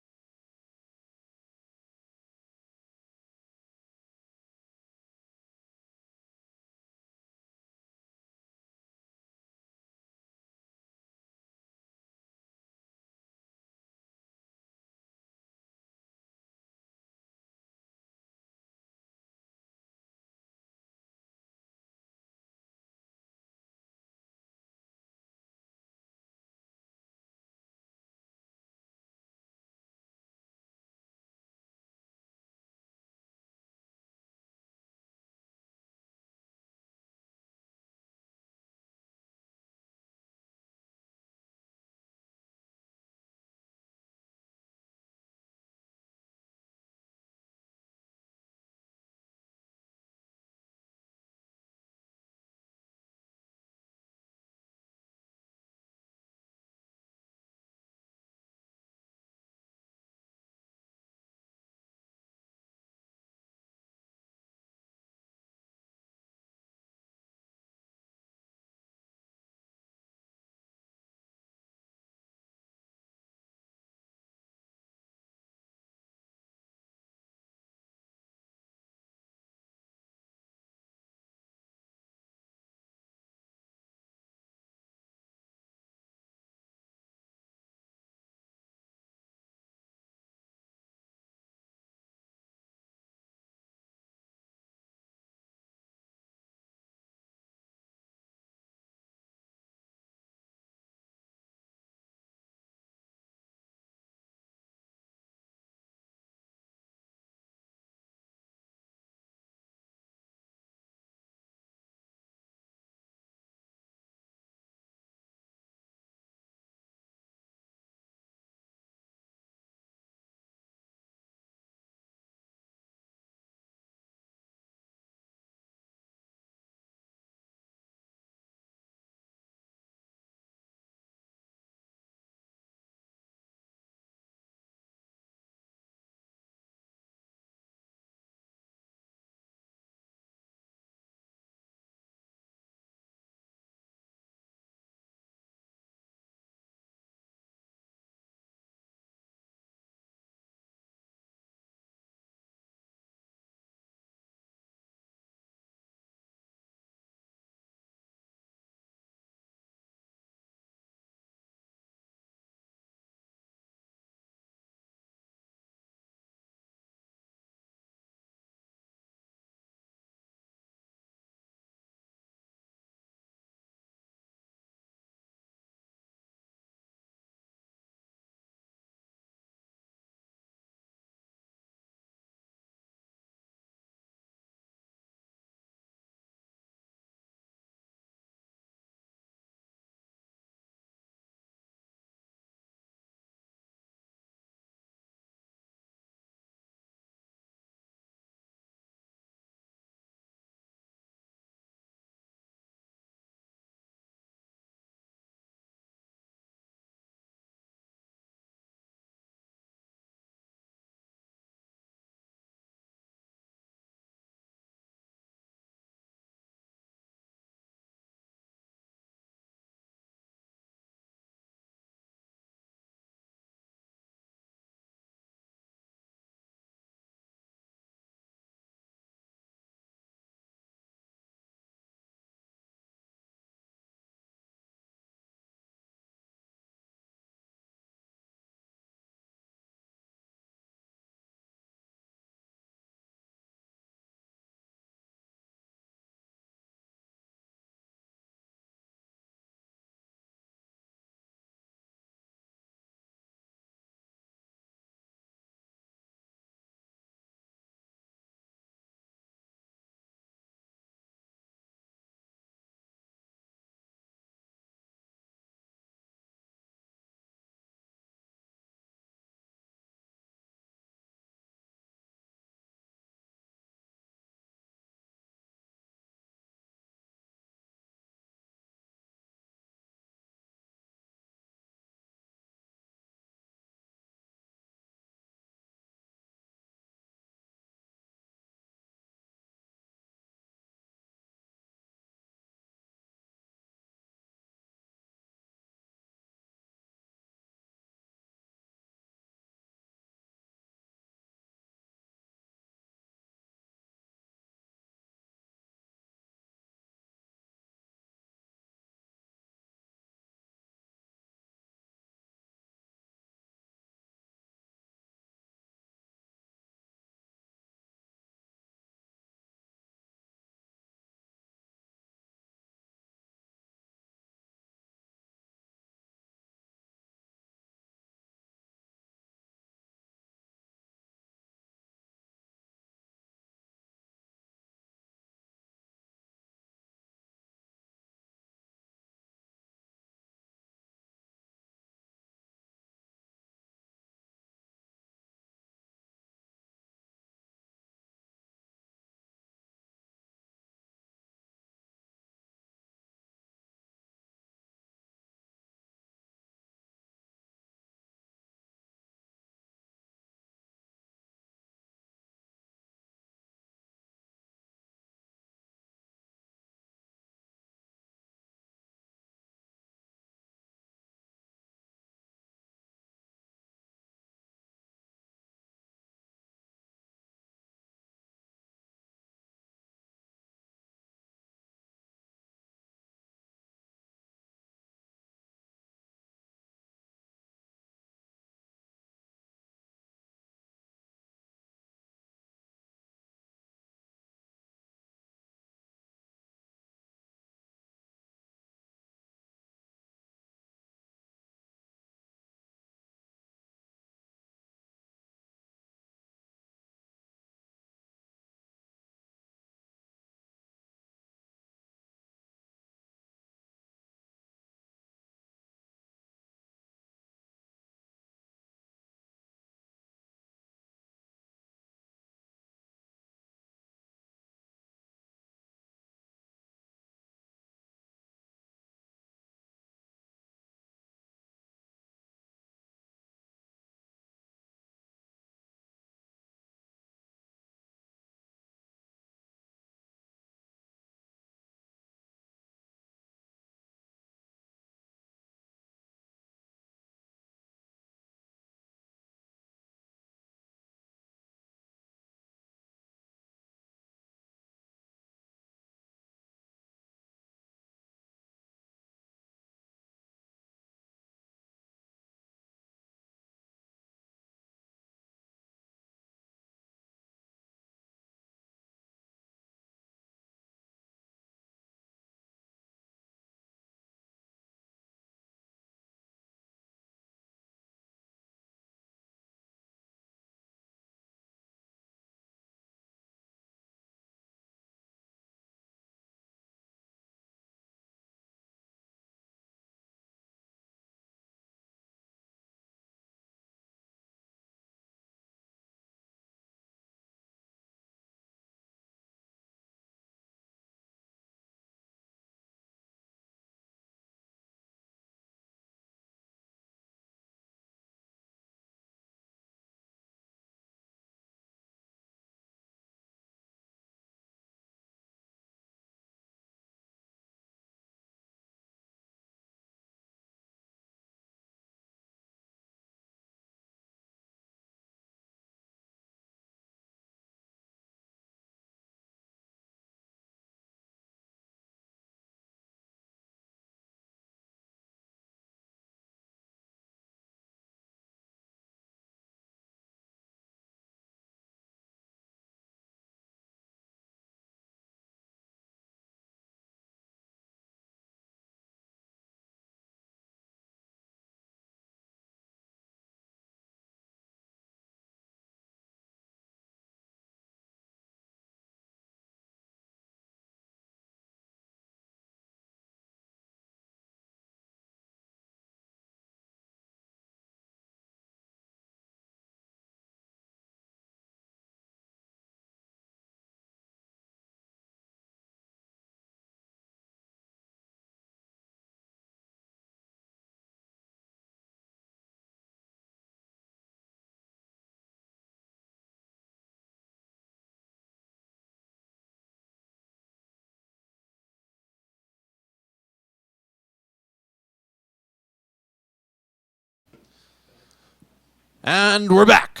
And we're back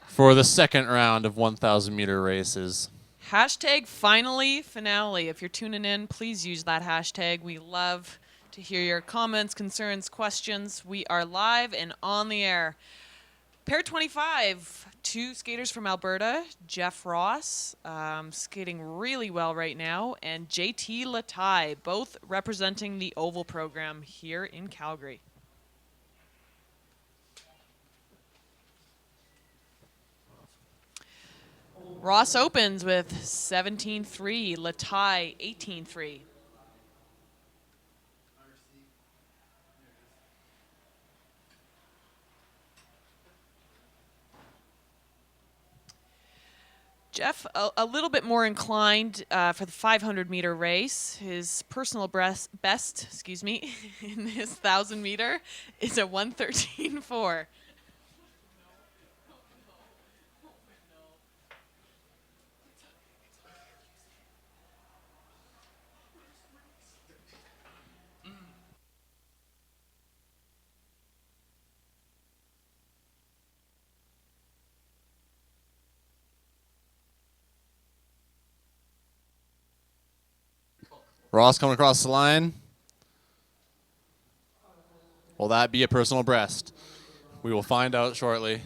for the second round of 1,000 meter races. Hashtag finally finale. If you're tuning in, please use that hashtag. We love to hear your comments, concerns, questions. We are live and on the air. Pair 25, two skaters from Alberta, Jeff Ross, skating really well right now, and JT Latai, both representing the Oval program here in Calgary. Ross opens with 17-3, Latai 18-3. Jeff, a little bit more inclined for the 500-meter race. His personal best, in his 1,000-meter is a 1:13.4. Ross coming across the line. Will that be a personal best? We will find out shortly.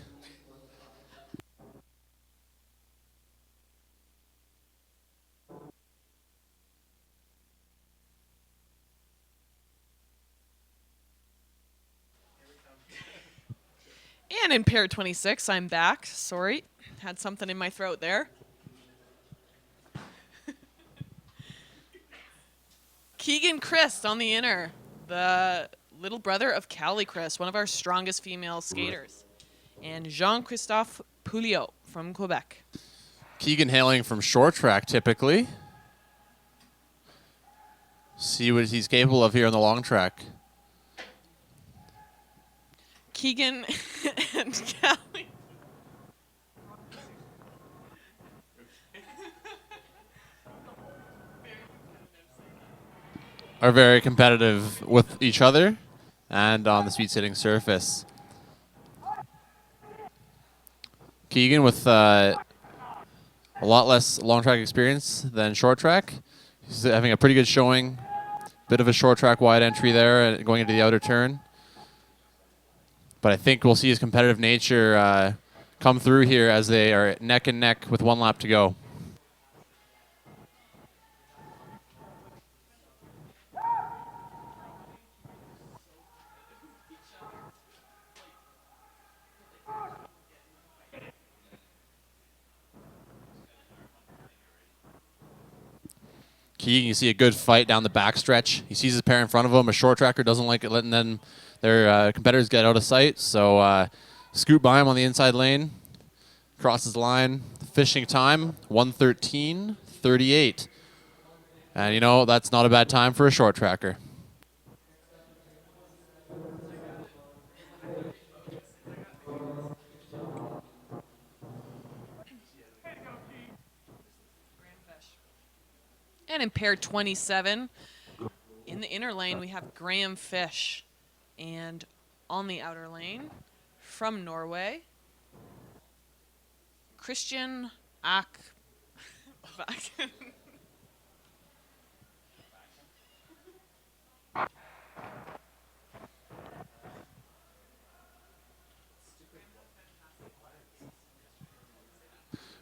And in pair 26, I'm back. Sorry, had something in my throat there. Keegan Christ on the inner, the little brother of Callie Christ, one of our strongest female skaters. And Jean-Christophe Pouliot from Quebec. Keegan hailing from short track typically. See what he's capable of here on the long track. Keegan and Callie. Are very competitive with each other and on the speed sitting surface. Keegan with a lot less long track experience than short track. He's having a pretty good showing. Bit of a short track wide entry there going into the outer turn. But I think we'll see his competitive nature come through here as they are neck and neck with 1 lap to go. Keegan, you see a good fight down the backstretch. He sees his pair in front of him. A short tracker doesn't like it letting them, their competitors get out of sight. So scoot by him on the inside lane. Crosses the line. Fishing time, 1:13.38. And, you know, that's not a bad time for a short tracker. And in pair 27, in the inner lane, we have Graham Fish. And on the outer lane, from Norway, Christian Ak.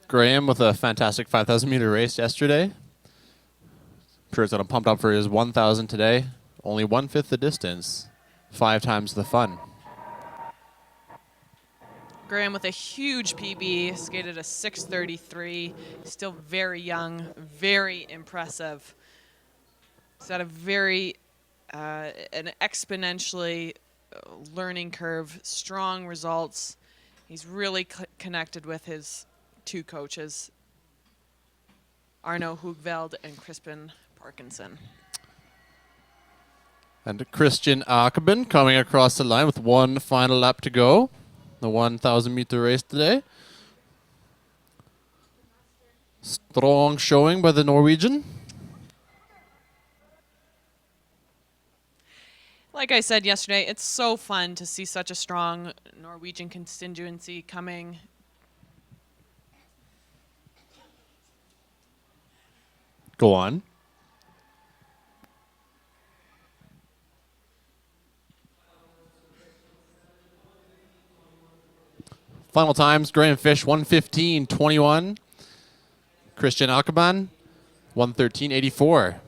Graham with a fantastic 5,000 meter race yesterday. I'm sure he's pumped up for his 1,000 today. Only 1/5 the distance, 5 times the fun. Graham with a huge PB, skated a 6:33. Still very young, very impressive. He's had a very, an exponentially learning curve, strong results. He's really connected with his 2 coaches, Arno Hoogveld and Crispin Parkinson. And Christian Akeben coming across the line with 1 final lap to go. The 1,000 meter race today. Strong showing by the Norwegian. Like I said yesterday, it's so fun to see such a strong Norwegian constituency coming. Go on. Final times, Graham Fish 1:15.21. Christian Alcaban 1:13.84.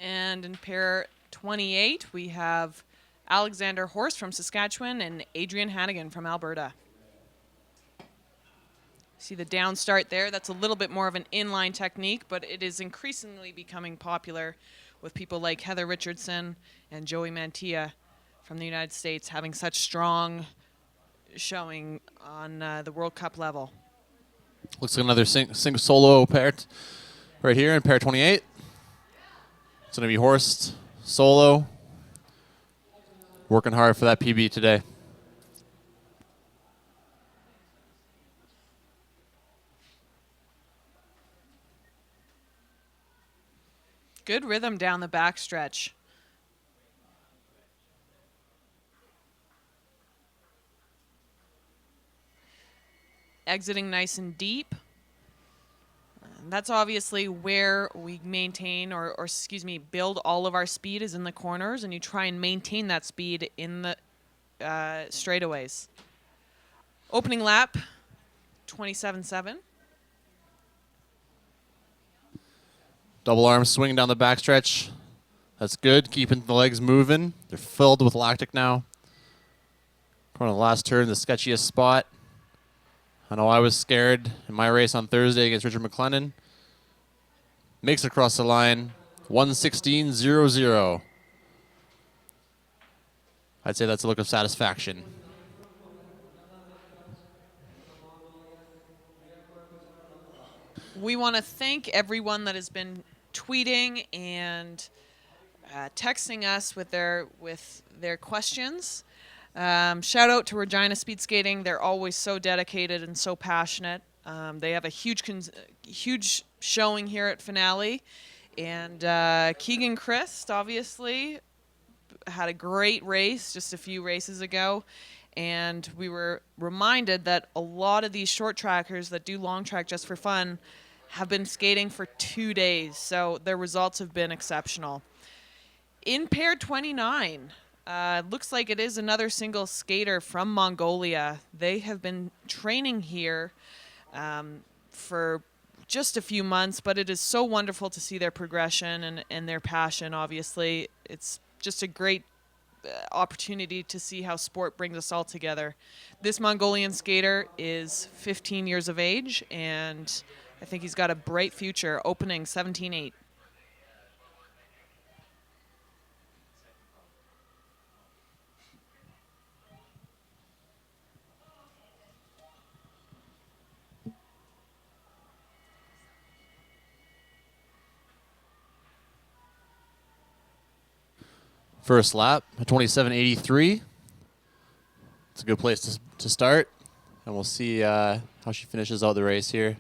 And in pair 28, we have Alexander Horst from Saskatchewan and Adrian Hannigan from Alberta. See the down start there? That's a little bit more of an inline technique, but it is increasingly becoming popular with people like Heather Richardson and Joey Mantilla from the United States having such strong showing on the World Cup level. Looks like another sing solo pair right here in pair 28. It's going to be Horst solo. Working hard for that PB today. Good rhythm down the backstretch. Exiting nice and deep. And that's obviously where we maintain or excuse me, build all of our speed is in the corners, and you try and maintain that speed in the straightaways. Opening lap, 27.7. Double arm swing down the backstretch. That's good, keeping the legs moving. They're filled with lactic now. Going to the last turn, the sketchiest spot. I know I was scared in my race on Thursday against Richard Mcclennon. Makes it across the line, 1:16.00. I'd say that's a look of satisfaction. We want to thank everyone that has been tweeting and texting us with their questions. Shout out to Regina Speed Skating. They're always so dedicated and so passionate. They have a huge showing here at Finale. And Keegan Christ, obviously, had a great race just a few races ago. And we were reminded that a lot of these short trackers that do long track just for fun have been skating for 2 days. So their results have been exceptional. In pair 29, looks like it is another single skater from Mongolia. They have been training here for just a few months, but it is so wonderful to see their progression and their passion, obviously. It's just a great opportunity to see how sport brings us all together. This Mongolian skater is 15 years of age, and I think he's got a bright future, opening 17.8. First lap, a 27.83. It's a good place to start, and we'll see how she finishes out the race here.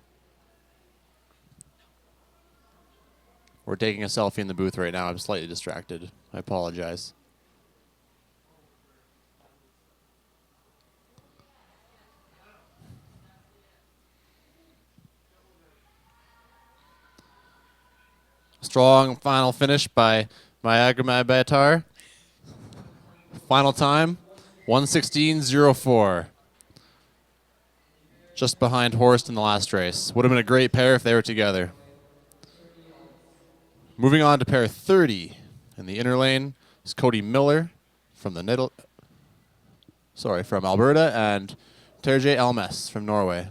We're taking a selfie in the booth right now. I'm slightly distracted. I apologize. Strong final finish by Agamabatar. Final time, 1:16.04. Just behind Horst in the last race. Would have been a great pair if they were together. Moving on to pair 30. In the inner lane is Cody Miller from from Alberta, and Terje Elmes from Norway.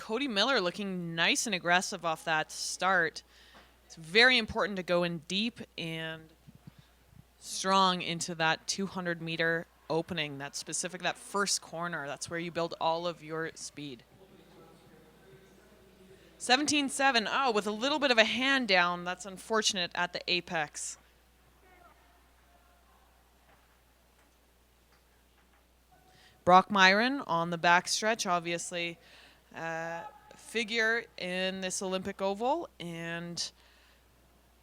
Cody Miller looking nice and aggressive off that start. It's very important to go in deep and strong into that 200-meter opening, that first corner. That's where you build all of your speed. 17-7. Oh, with a little bit of a hand down. That's unfortunate at the apex. Brock Myron on the backstretch, obviously figure in this Olympic oval and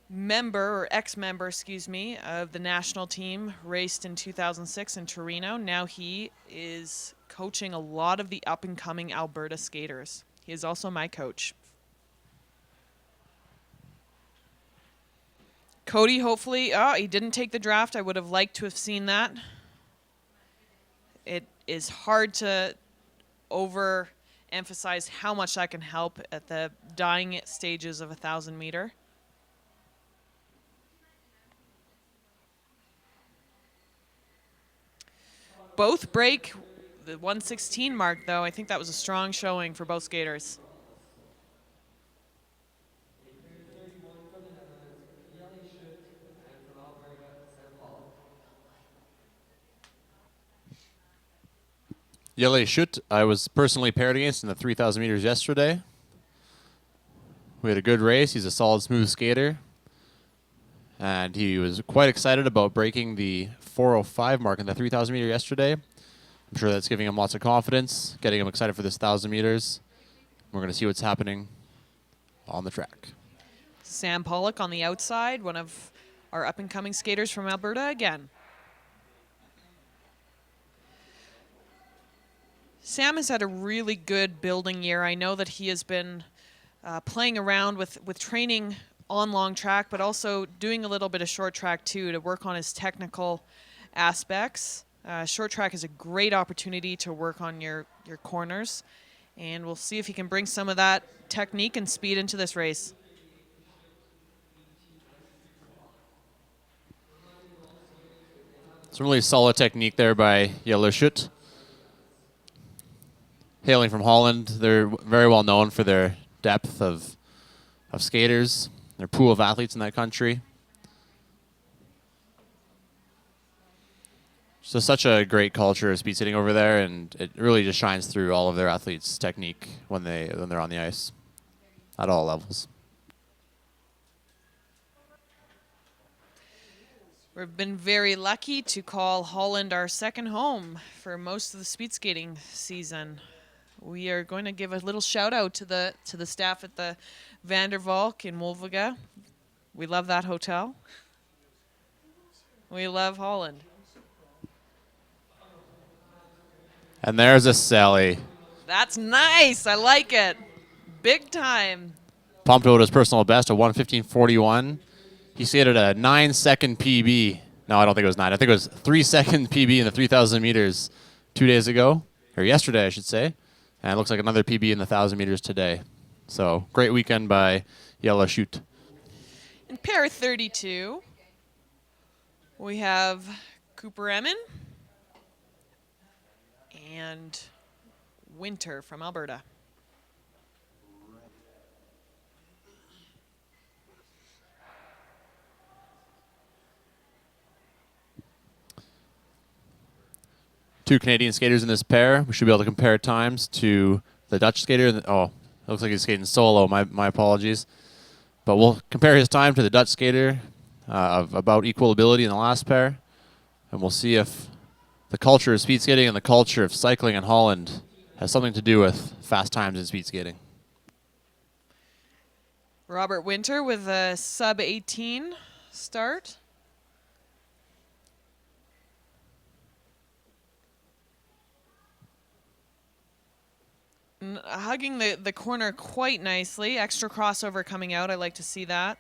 ex-member, of the national team, raced in 2006 in Torino. Now he is coaching a lot of the up-and-coming Alberta skaters. He is also my coach. Cody, hopefully, he didn't take the draft. I would have liked to have seen that. It is hard to overemphasize how much that can help at the dying stages of 1,000-meter. Both break the 1:16 mark, though. I think that was a strong showing for both skaters. Yele Schutt, I was personally paired against in the 3,000 meters yesterday. We had a good race. He's a solid, smooth skater. And he was quite excited about breaking the 4:05 mark in the 3,000 meter yesterday. I'm sure that's giving him lots of confidence, getting him excited for this 1,000 meters. We're going to see what's happening on the track. Sam Pollock on the outside, one of our up-and-coming skaters from Alberta again. Sam has had a really good building year. I know that he has been playing around with training on long track, but also doing a little bit of short track too to work on his technical aspects. Short track is a great opportunity to work on your corners, and we'll see if he can bring some of that technique and speed into this race. Some really solid technique there by Yele Schutt. Hailing from Holland, they're very well known for their depth of skaters, their pool of athletes in that country. So such a great culture of speed skating over there, and it really just shines through all of their athletes' technique when they're on the ice at all levels. We've been very lucky to call Holland our second home for most of the speed skating season. We are going to give a little shout out to the staff at the Vandervalk in Wolvega. We love that hotel. We love Holland. And there's a Sally. That's nice. I like it. Big time. Pumped out his personal best at 1:15.41. He skated a 9-second PB. No, I don't think it was 9. I think it was 3-second PB in the 3,000 meters 2 days ago, or yesterday, I should say. And it looks like another PB in the 1,000 meters today. So great weekend by Yele Schutt. In pair 32, we have Cooper Emin and Winter from Alberta. Two Canadian skaters in this pair. We should be able to compare times to the Dutch skater. Oh, it looks like he's skating solo. My apologies. But we'll compare his time to the Dutch skater of about equal ability in the last pair. And we'll see if the culture of speed skating and the culture of cycling in Holland has something to do with fast times in speed skating. Robert Winter with a sub-18 start. Hugging the corner quite nicely. Extra crossover coming out. I like to see that.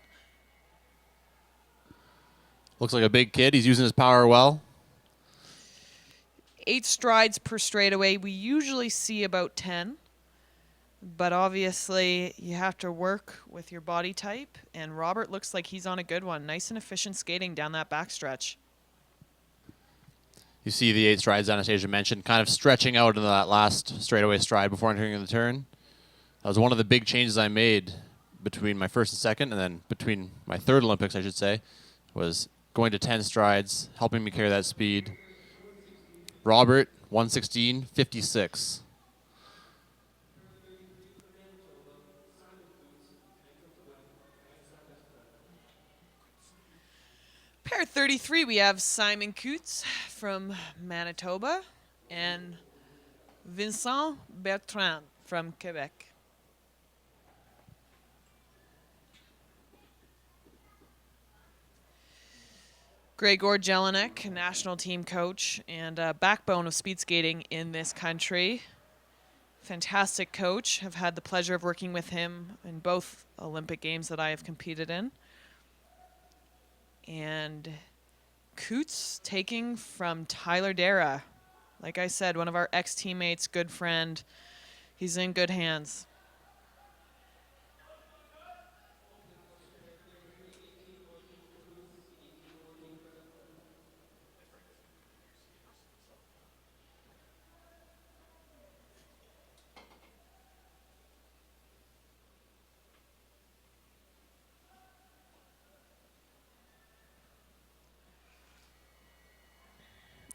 Looks like a big kid. He's using his power well. 8 strides per straightaway. We usually see about 10. But obviously, you have to work with your body type. And Robert looks like he's on a good one. Nice and efficient skating down that backstretch. You see the 8 strides Anastasia mentioned, kind of stretching out into that last straightaway stride before entering the turn. That was one of the big changes I made between my first and second, and then between my third Olympics, I should say, was going to 10 strides, helping me carry that speed. Robert, 116.56. Pair 33, we have Simon Couts from Manitoba and Vincent Bertrand from Quebec. Gregor Jelinek, national team coach and backbone of speed skating in this country. Fantastic coach. I've had the pleasure of working with him in both Olympic Games that I have competed in. And Couts taking from Tyler Dara. Like I said, one of our ex-teammates, good friend. He's in good hands.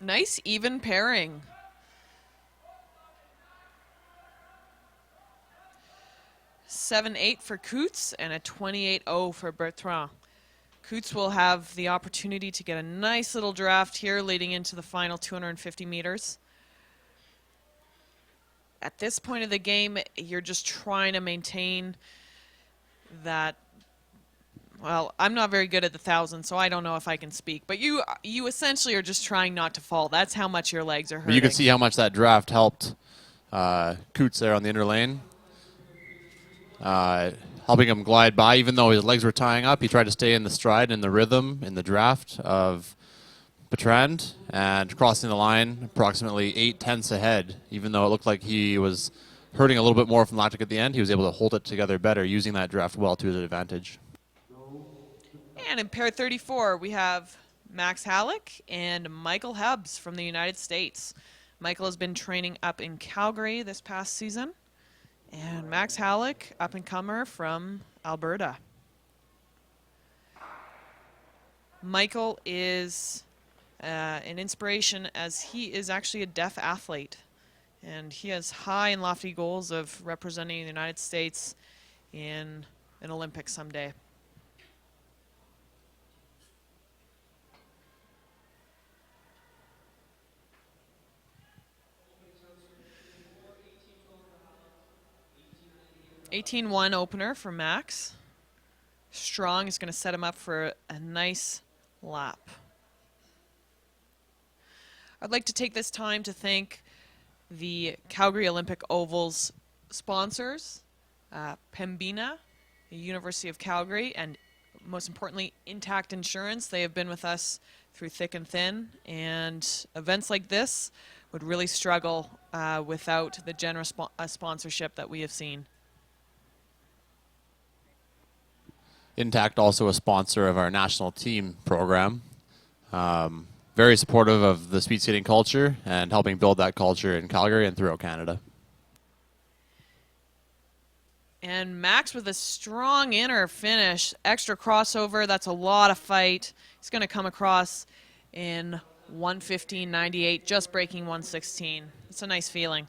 Nice even pairing. $7.8 for Couts and a 28.0 for Bertrand. Couts will have the opportunity to get a nice little draft here leading into the final 250 meters. At this point of the game, you're just trying to maintain that. Well, I'm not very good at the 1,000, so I don't know if I can speak. But you essentially are just trying not to fall. That's how much your legs are hurting. But you can see how much that draft helped Couts there on the inner lane. Helping him glide by. Even though his legs were tying up, he tried to stay in the stride, in the rhythm, in the draft of Bertrand, and crossing the line approximately 0.8 ahead. Even though it looked like he was hurting a little bit more from lactic at the end, he was able to hold it together better, using that draft well to his advantage. And in pair 34, we have Max Halleck and Michael Hubbs from the United States. Michael has been training up in Calgary this past season. And Max Halleck, up-and-comer from Alberta. Michael is an inspiration as he is actually a deaf athlete. And he has high and lofty goals of representing the United States in an Olympics someday. $18.1 opener for Max. Strong is going to set him up for a nice lap. I'd like to take this time to thank the Calgary Olympic Oval's sponsors, Pembina, the University of Calgary, and most importantly, Intact Insurance. They have been with us through thick and thin, and events like this would really struggle without the generous sponsorship that we have seen. Intact, also a sponsor of our national team program. Very supportive of the speed skating culture and helping build that culture in Calgary and throughout Canada. And Max with a strong inner finish. Extra crossover, that's a lot of fight. He's going to come across in 1:15.98, just breaking 1:16. It's a nice feeling.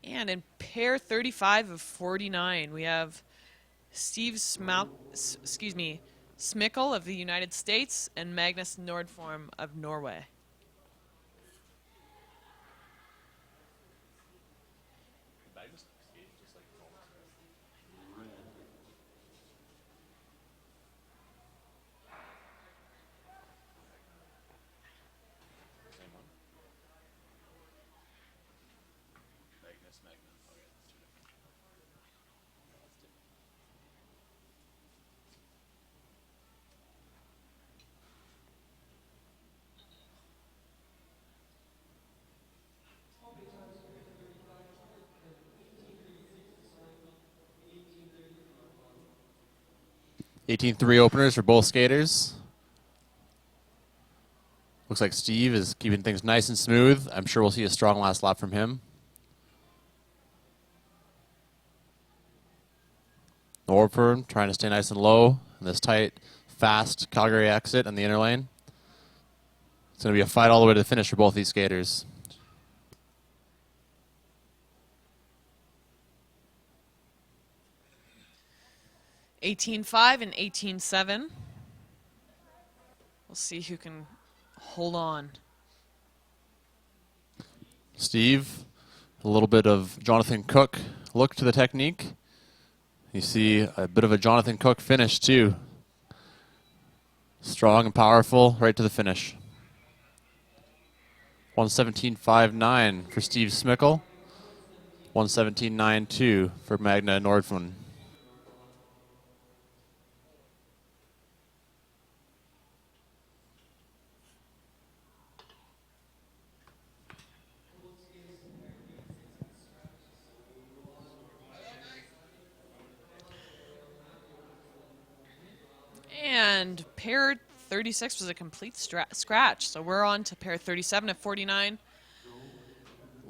And in pair 35 of 49, we have Smickle of the United States and Magnus Nordform of Norway. 18-3 openers for both skaters. Looks like Steve is keeping things nice and smooth. I'm sure we'll see a strong last lap from him. Norford trying to stay nice and low in this tight, fast Calgary exit in the inner lane. It's going to be a fight all the way to the finish for both these skaters. (18.5) and (18.7). We'll see who can hold on. Steve, a little bit of Jonathan Cook look to the technique. You see a bit of a Jonathan Cook finish too. Strong and powerful right to the finish. 117.59 for Steve Smickle. 117.92 for Magna Nordfund. And pair 36 was a complete scratch. So we're on to pair 37 at 49.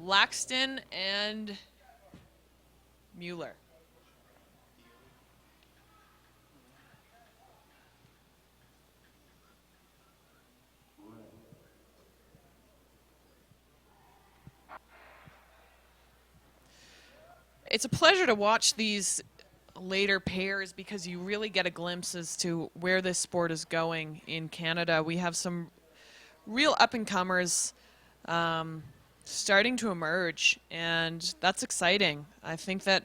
Laxton and Mueller. It's a pleasure to watch these later pairs because you really get a glimpse as to where this sport is going in Canada. We have some real up-and-comers starting to emerge, and that's exciting. I think that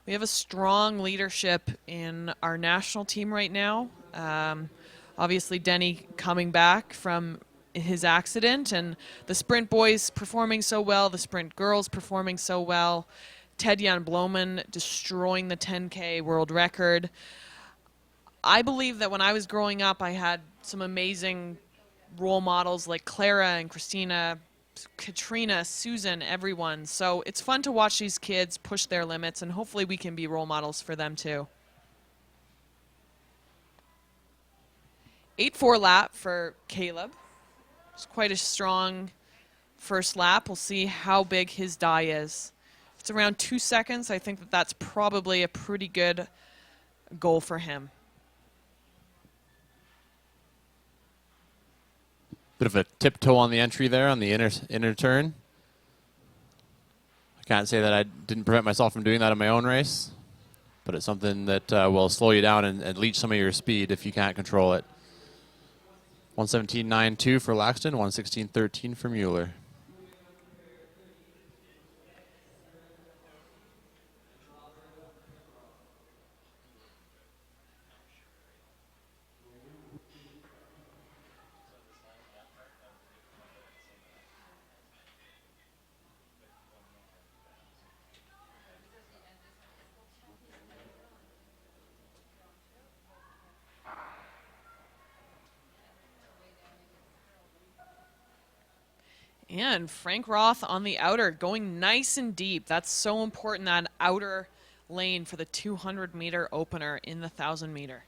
we have a strong leadership in our national team right now. Obviously, Denny coming back from his accident, and the sprint boys performing so well, the sprint girls performing so well. Ted Jan Bloman destroying the 10K world record. I believe that when I was growing up, I had some amazing role models like Clara and Christina, Katrina, Susan, everyone. So it's fun to watch these kids push their limits, and hopefully we can be role models for them too. 8-4 lap for Caleb. It's quite a strong first lap. We'll see how big his die is. It's around 2 seconds. I think that that's probably a pretty good goal for him. Bit of a tiptoe on the entry there on the inner turn. I can't say that I didn't prevent myself from doing that in my own race, but it's something that will slow you down and leach some of your speed if you can't control it. 117.92 for Laxton, 116.13 for Mueller. And Frank Roth on the outer, going nice and deep. That's so important, that outer lane for the 200-meter opener in the 1,000-meter.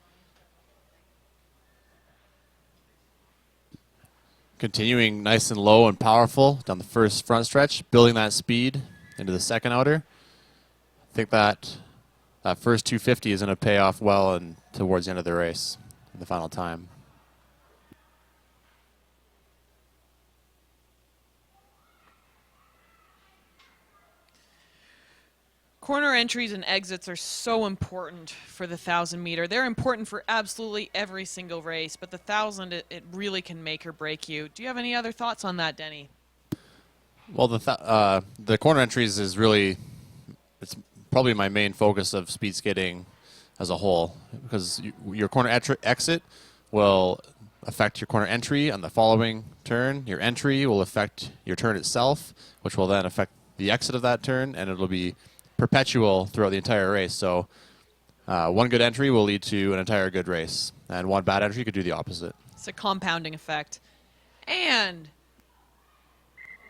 Continuing nice and low and powerful down the first front stretch, building that speed into the second outer. I think that first 250 is going to pay off well and towards the end of the race, in the final time. Corner entries and exits are so important for the 1,000-meter. They're important for absolutely every single race, but the 1,000, it really can make or break you. Do you have any other thoughts on that, Denny? Well, the corner entries is really, it's probably my main focus of speed skating as a whole, because your corner exit will affect your corner entry on the following turn. Your entry will affect your turn itself, which will then affect the exit of that turn, and it'll be perpetual throughout the entire race. So one good entry will lead to an entire good race, and one bad entry could do the opposite. It's a compounding effect. And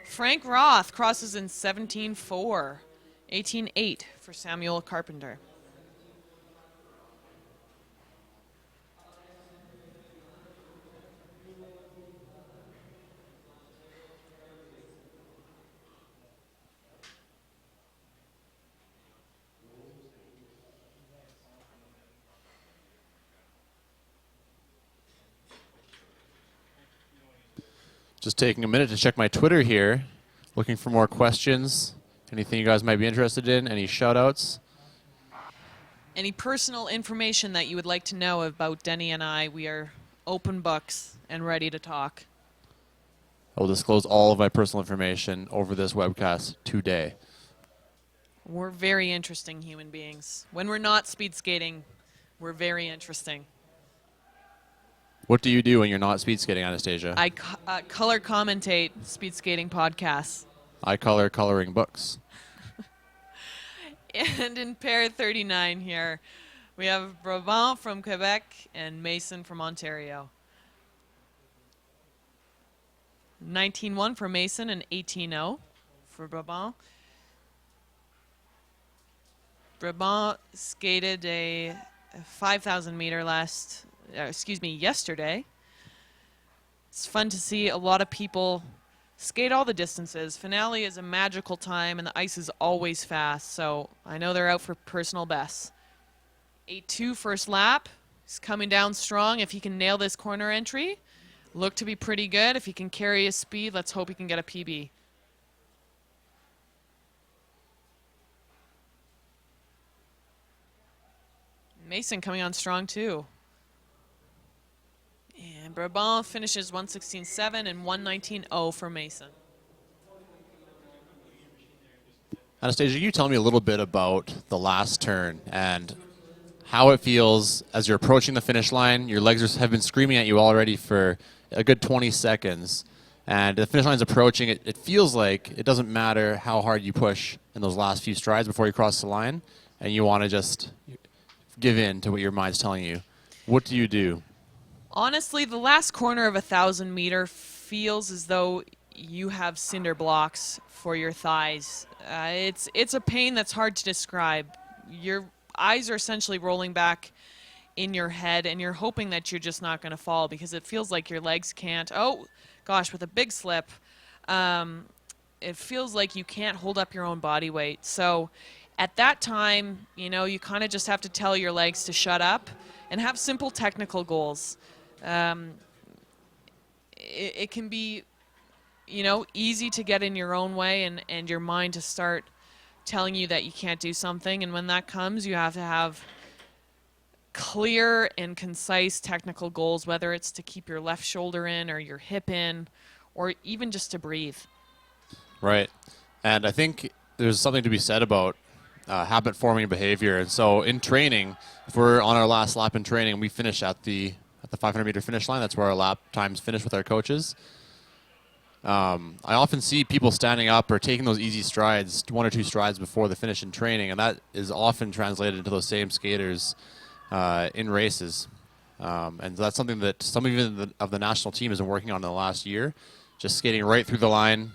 Frank Roth crosses in 17.4, 18.8 for Samuel Carpenter. Just taking a minute to check my Twitter here, looking for more questions. Anything you guys might be interested in? Any shout-outs? Any personal information that you would like to know about Denny and I, we are open books and ready to talk. I will disclose all of my personal information over this webcast today. We're very interesting human beings. When we're not speed skating, we're very interesting. What do you do when you're not speed skating, Anastasia? I color commentate speed skating podcasts. I coloring books. And in pair 39 here, we have Brabant from Quebec and Mason from Ontario. 19-1 for Mason and 18-0 for Brabant. Brabant skated a 5,000 meter yesterday. It's fun to see a lot of people skate all the distances. Finale is a magical time, and the ice is always fast, so I know they're out for personal bests. 8-2 first lap. He's coming down strong. If he can nail this corner entry, look to be pretty good. If he can carry his speed, let's hope he can get a PB. Mason coming on strong too. And Brabant finishes 116.7 and 119.0 for Mason. Anastasia, you tell me a little bit about the last turn and how it feels as you're approaching the finish line. Your legs have been screaming at you already for a good 20 seconds. And the finish line's approaching. It feels like it doesn't matter how hard you push in those last few strides before you cross the line, and you want to just give in to what your mind's telling you. What do you do? Honestly, the last corner of 1,000 meter feels as though you have cinder blocks for your thighs. It's a pain that's hard to describe. Your eyes are essentially rolling back in your head, and you're hoping that you're just not going to fall because it feels like your legs can't. Oh, gosh, with a big slip, it feels like you can't hold up your own body weight. So at that time, you know, you kind of just have to tell your legs to shut up and have simple technical goals. It can be, you know, easy to get in your own way and your mind to start telling you that you can't do something. And when that comes, you have to have clear and concise technical goals, whether it's to keep your left shoulder in or your hip in, or even just to breathe. Right. And I think there's something to be said about habit-forming behavior. And so in training, if we're on our last lap in training, we finish at the 500-meter finish line. That's where our lap times finish with our coaches. I often see people standing up or taking those easy strides, 1 or 2 strides before the finish in training, and that is often translated into those same skaters in races. And that's something that some even of the national team has been working on in the last year, just skating right through the line,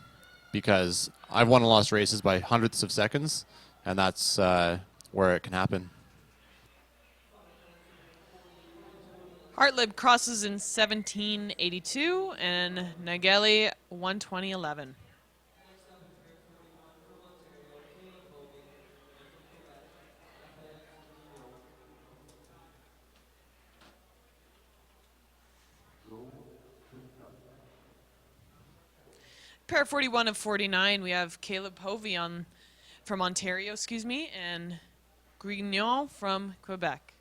because I've won and lost races by hundredths of seconds, and that's where it can happen. Hartlib crosses in 17.82 and Nageli 120.11. Pair 41 of 49, we have Caleb Hovey from Ontario, and Grignon from Quebec.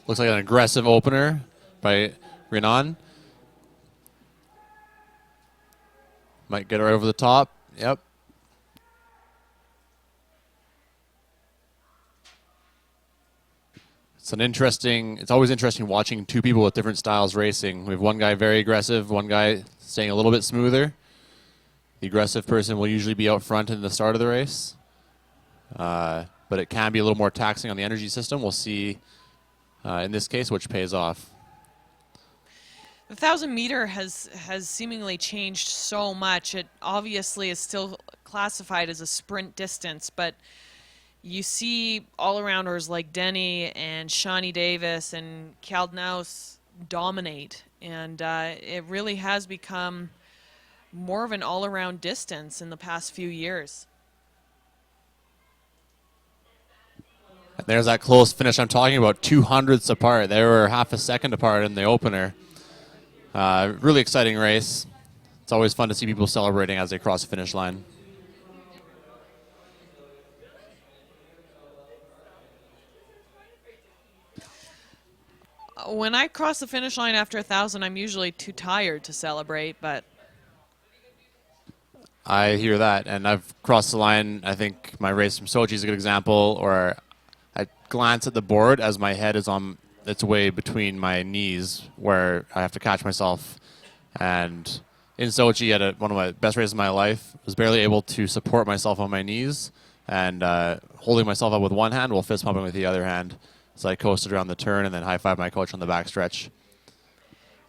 Looks like an aggressive opener by Renan. Might get it right over the top. Yep. It's always interesting watching two people with different styles racing. We have one guy very aggressive, one guy staying a little bit smoother. The aggressive person will usually be out front in the start of the race. But it can be a little more taxing on the energy system. We'll see in this case which pays off. The 1,000 meter has seemingly changed so much. It obviously is still classified as a sprint distance, but you see all-arounders like Denny and Shawnee Davis and Kaldnaus dominate, and it really has become more of an all-around distance in the past few years. There's that close finish I'm talking about, 200ths apart. They were half a second apart in the opener. Really exciting race. It's always fun to see people celebrating as they cross the finish line. When I cross the finish line after 1,000, I'm usually too tired to celebrate, but I hear that, and I've crossed the line. I think my race from Sochi is a good example, or I glance at the board as my head is on its way between my knees, where I have to catch myself. And in Sochi, at one of my best races of my life, I was barely able to support myself on my knees, and holding myself up with one hand while fist pumping with the other hand. So I coasted around the turn and then high-fived my coach on the backstretch.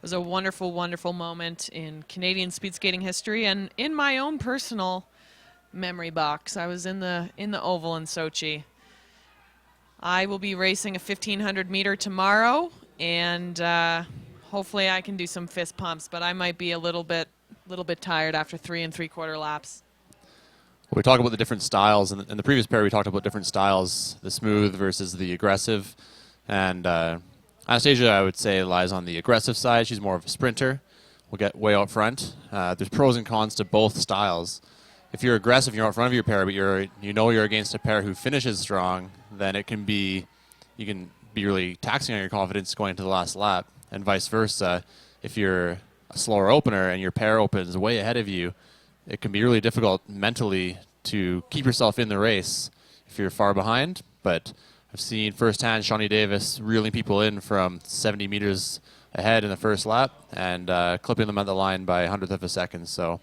it was a wonderful, wonderful moment in Canadian speed skating history and in my own personal memory box. I was in the oval in Sochi. I will be racing a 1,500 meter tomorrow, and hopefully I can do some fist pumps, but I might be a little bit tired after 3 3/4 laps. We talk about the different styles. In the previous pair, we talked about different styles, the smooth versus the aggressive. And Anastasia, I would say, lies on the aggressive side. She's more of a sprinter. We'll get way out front. There's pros and cons to both styles. If you're aggressive, you're out front of your pair, but you're against a pair who finishes strong, then you can be really taxing on your confidence going into the last lap. And vice versa. If you're a slower opener and your pair opens way ahead of you, it can be really difficult mentally to keep yourself in the race if you're far behind. But I've seen firsthand Shawnee Davis reeling people in from 70 meters ahead in the first lap and clipping them at the line by a 100th of a second. So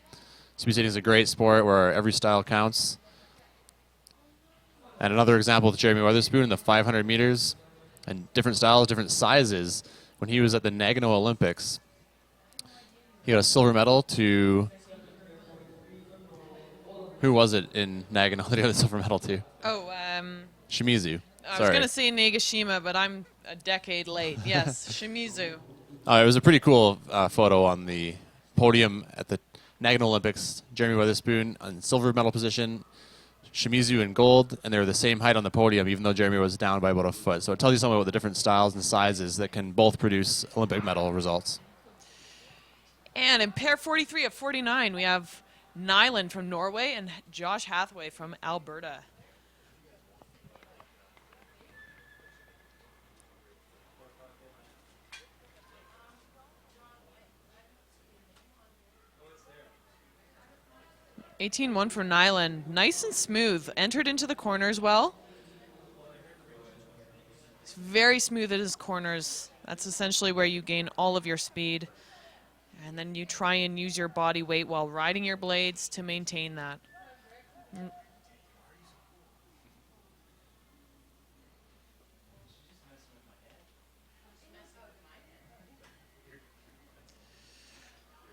speed skating is a great sport where every style counts. And another example with Jeremy Weatherspoon in the 500 meters, and different styles, different sizes. When he was at the Nagano Olympics, he got a silver medal to... Who was it in Nagano that he got a silver medal to? Oh, Shimizu. I was going to say Nagashima, but I'm a decade late. Yes, Shimizu. It was a pretty cool photo on the podium at the Nagano Olympics. Jeremy Weatherspoon in silver medal position, Shimizu in gold, and they were the same height on the podium, even though Jeremy was down by about a foot. So it tells you something about the different styles and sizes that can both produce Olympic medal results. And in pair 43 of 49, we have Nyland from Norway and Josh Hathaway from Alberta. (18-1) for Nyland. Nice and smooth. Entered into the corners well. It's very smooth at his corners. That's essentially where you gain all of your speed. And then you try and use your body weight while riding your blades to maintain that.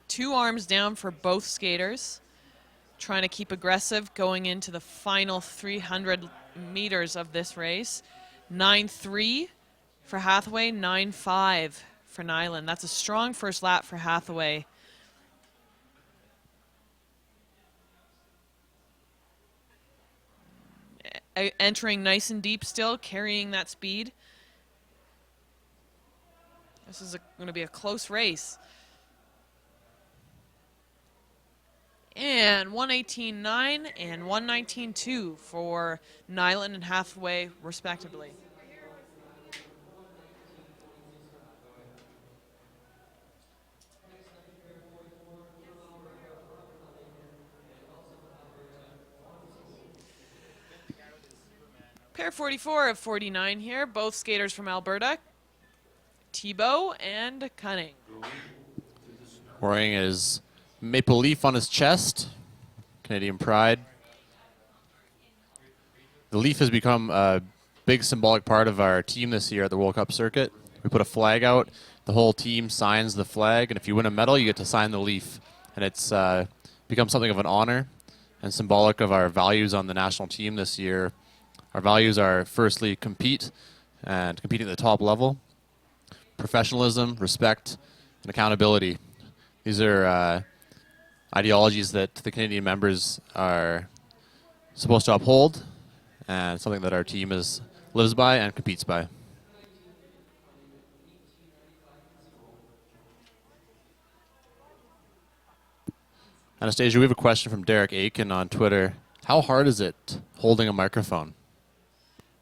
Two arms down for both skaters. Trying to keep aggressive going into the final 300 meters of this race. 9-3 for Hathaway, 9-5 for Nyland. That's a strong first lap for Hathaway. Entering nice and deep still, carrying that speed. This is going to be a close race. And 118.9 and 119.2 for Nyland and Hathaway, respectively. Pair 44 of 49 here, both skaters from Alberta, Tbo and Cunning. Wearing his maple leaf on his chest, Canadian pride. The leaf has become a big symbolic part of our team this year at the World Cup circuit. We put a flag out, the whole team signs the flag, and if you win a medal, you get to sign the leaf. And it's become something of an honor. and symbolic of our values on the national team this year. Our values are, firstly, compete and competing at the top level, professionalism, respect, and accountability. These are ideologies that the Canadian members are supposed to uphold, and something that our team lives by and competes by. Anastasia, we have a question from Derek Aiken on Twitter. How hard is it holding a microphone?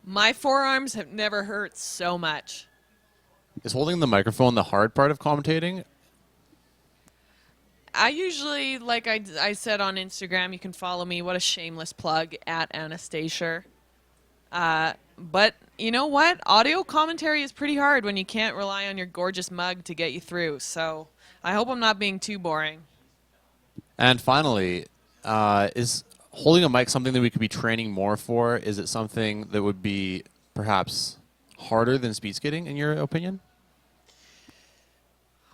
My forearms have never hurt so much. Is holding the microphone the hard part of commentating? I usually, like I said on Instagram, you can follow me, what a shameless plug, at Anastasia. But you know what? Audio commentary is pretty hard when you can't rely on your gorgeous mug to get you through. So I hope I'm not being too boring. And finally, is holding a mic something that we could be training more for? Is it something that would be perhaps harder than speed skating, in your opinion?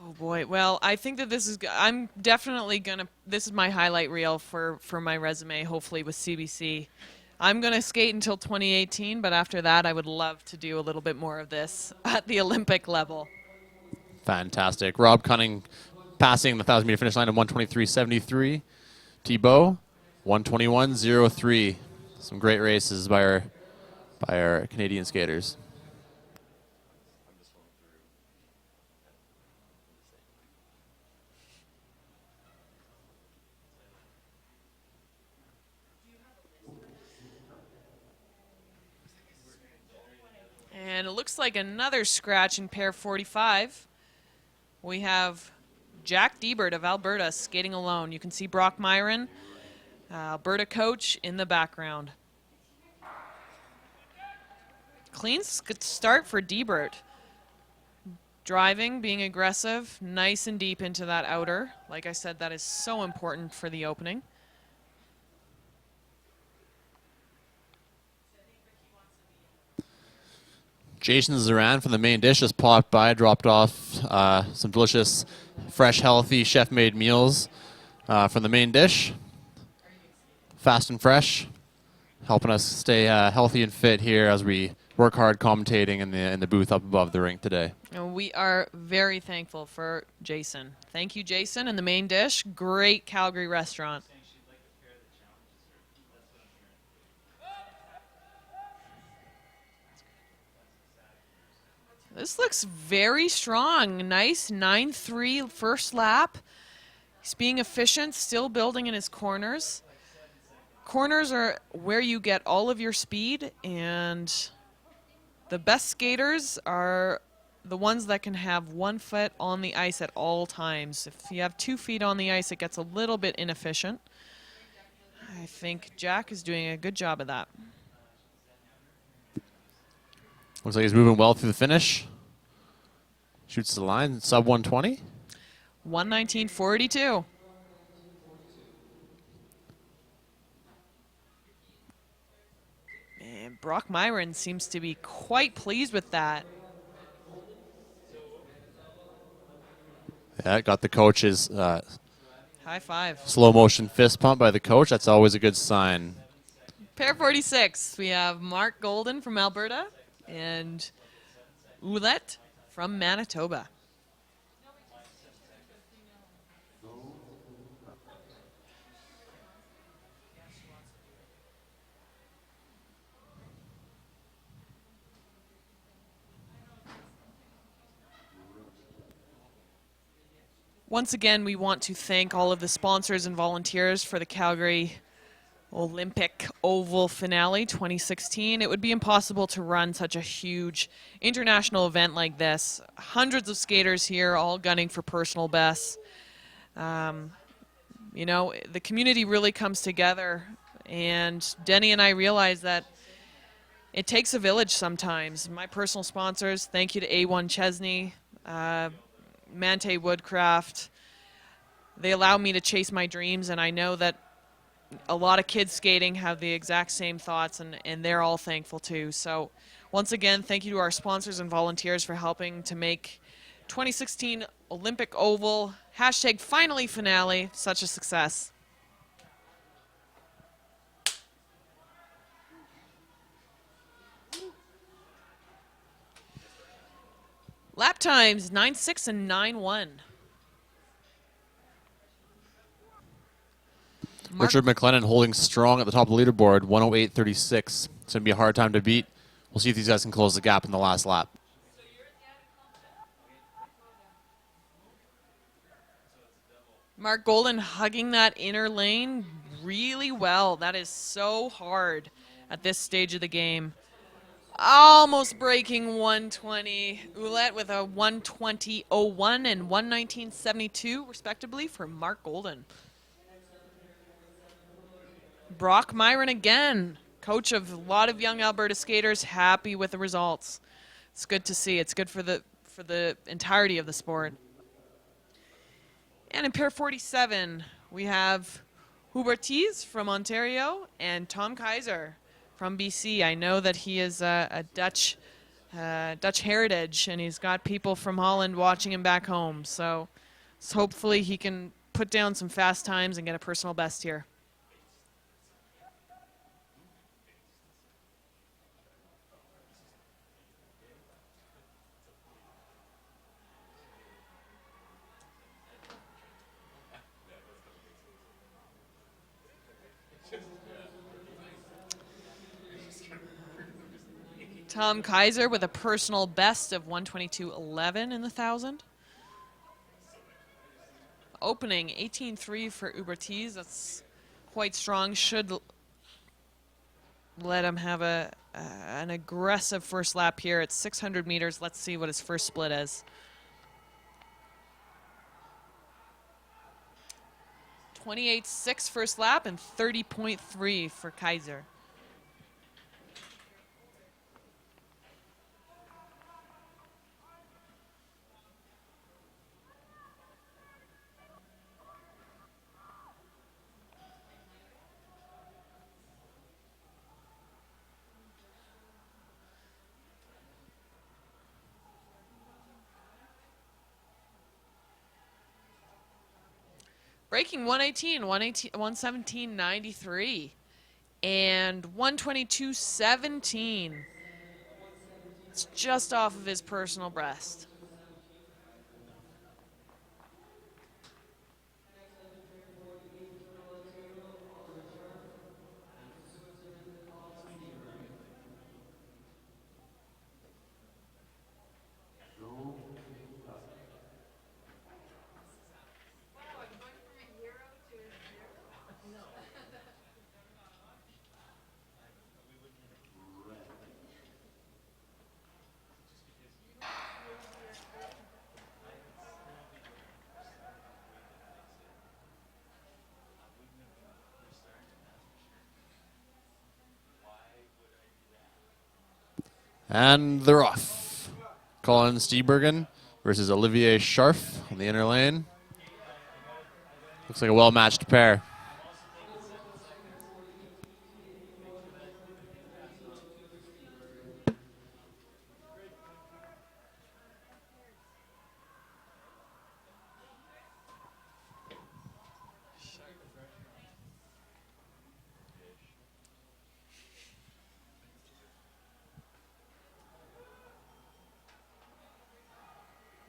Oh boy. Well, I think that I'm definitely gonna, this is my highlight reel for my resume, hopefully with CBC. I'm gonna skate until 2018, but after that I would love to do a little bit more of this at the Olympic level. Fantastic. Rob Cunning passing the 1,000-meter finish line at 1:23.73. Tbo, 1:21.03. Some great races by our Canadian skaters. And it looks like another scratch in pair 45. We have Jack Diebert of Alberta skating alone. You can see Brock Myron, Alberta coach, in the background. Clean start for Diebert. Driving, being aggressive, nice and deep into that outer. Like I said, that is so important for the opening. Jason Zaran from the main dish just popped by, dropped off some delicious, fresh, healthy, chef-made meals from the main dish. Fast and fresh, helping us stay healthy and fit here as we work hard commentating in the booth up above the rink today. And we are very thankful for Jason. Thank you, Jason, and the main dish. Great Calgary restaurant. This looks very strong. Nice 9.3 first lap. He's being efficient, still building in his corners. Corners are where you get all of your speed, and the best skaters are the ones that can have 1 foot on the ice at all times. If you have 2 feet on the ice, it gets a little bit inefficient. I think Jack is doing a good job of that. Looks like he's moving well through the finish. Shoots the line, sub 120. 1:19.42. And Brock Myron seems to be quite pleased with that. Yeah, got the coach's High five. slow motion fist pump by the coach. That's always a good sign. Pair 46, we have Mark Golden from Alberta and Ouellette from Manitoba. Once again, we want to thank all of the sponsors and volunteers for the Calgary Olympic Oval Finale 2016. It would be impossible to run such a huge international event like this. Hundreds of skaters here, all gunning for personal bests. You know, the community really comes together, and Denny and I realize that it takes a village sometimes. My personal sponsors, thank you to A1 Chesney, Mante Woodcraft. They allow me to chase my dreams, and I know that a lot of kids skating have the exact same thoughts, and they're all thankful too. So once again, thank you to our sponsors and volunteers for helping to make 2016 Olympic Oval #finally finale such a success. Lap times 9.6 and 9.1. Richard McKenzie holding strong at the top of the leaderboard, 108.36. It's going to be a hard time to beat. We'll see if these guys can close the gap in the last lap. Mark Golden hugging that inner lane really well. That is so hard at this stage of the game. Almost breaking 120. Ouellette with a 120.01 and 119.72, respectively, for Mark Golden. Brock Myron again, coach of a lot of young Alberta skaters, happy with the results. It's good to see. It's good for the entirety of the sport. And in pair 47, we have Uberti from Ontario and Tom Kaiser from BC. I know that he is a Dutch heritage, and he's got people from Holland watching him back home. So hopefully he can put down some fast times and get a personal best here. Tom Kaiser with a personal best of 122.11 in the 1,000. Opening 18.3 for Uberti. That's quite strong. Should let him have an aggressive first lap here at 600 meters. Let's see what his first split is. 28.6 first lap and 30.3 for Kaiser. Breaking 117.93 and 122.17. It's just off of his personal best. And they're off. Colin Ste Bergen versus Olivier Sharf on the inner lane. Looks like a well-matched pair.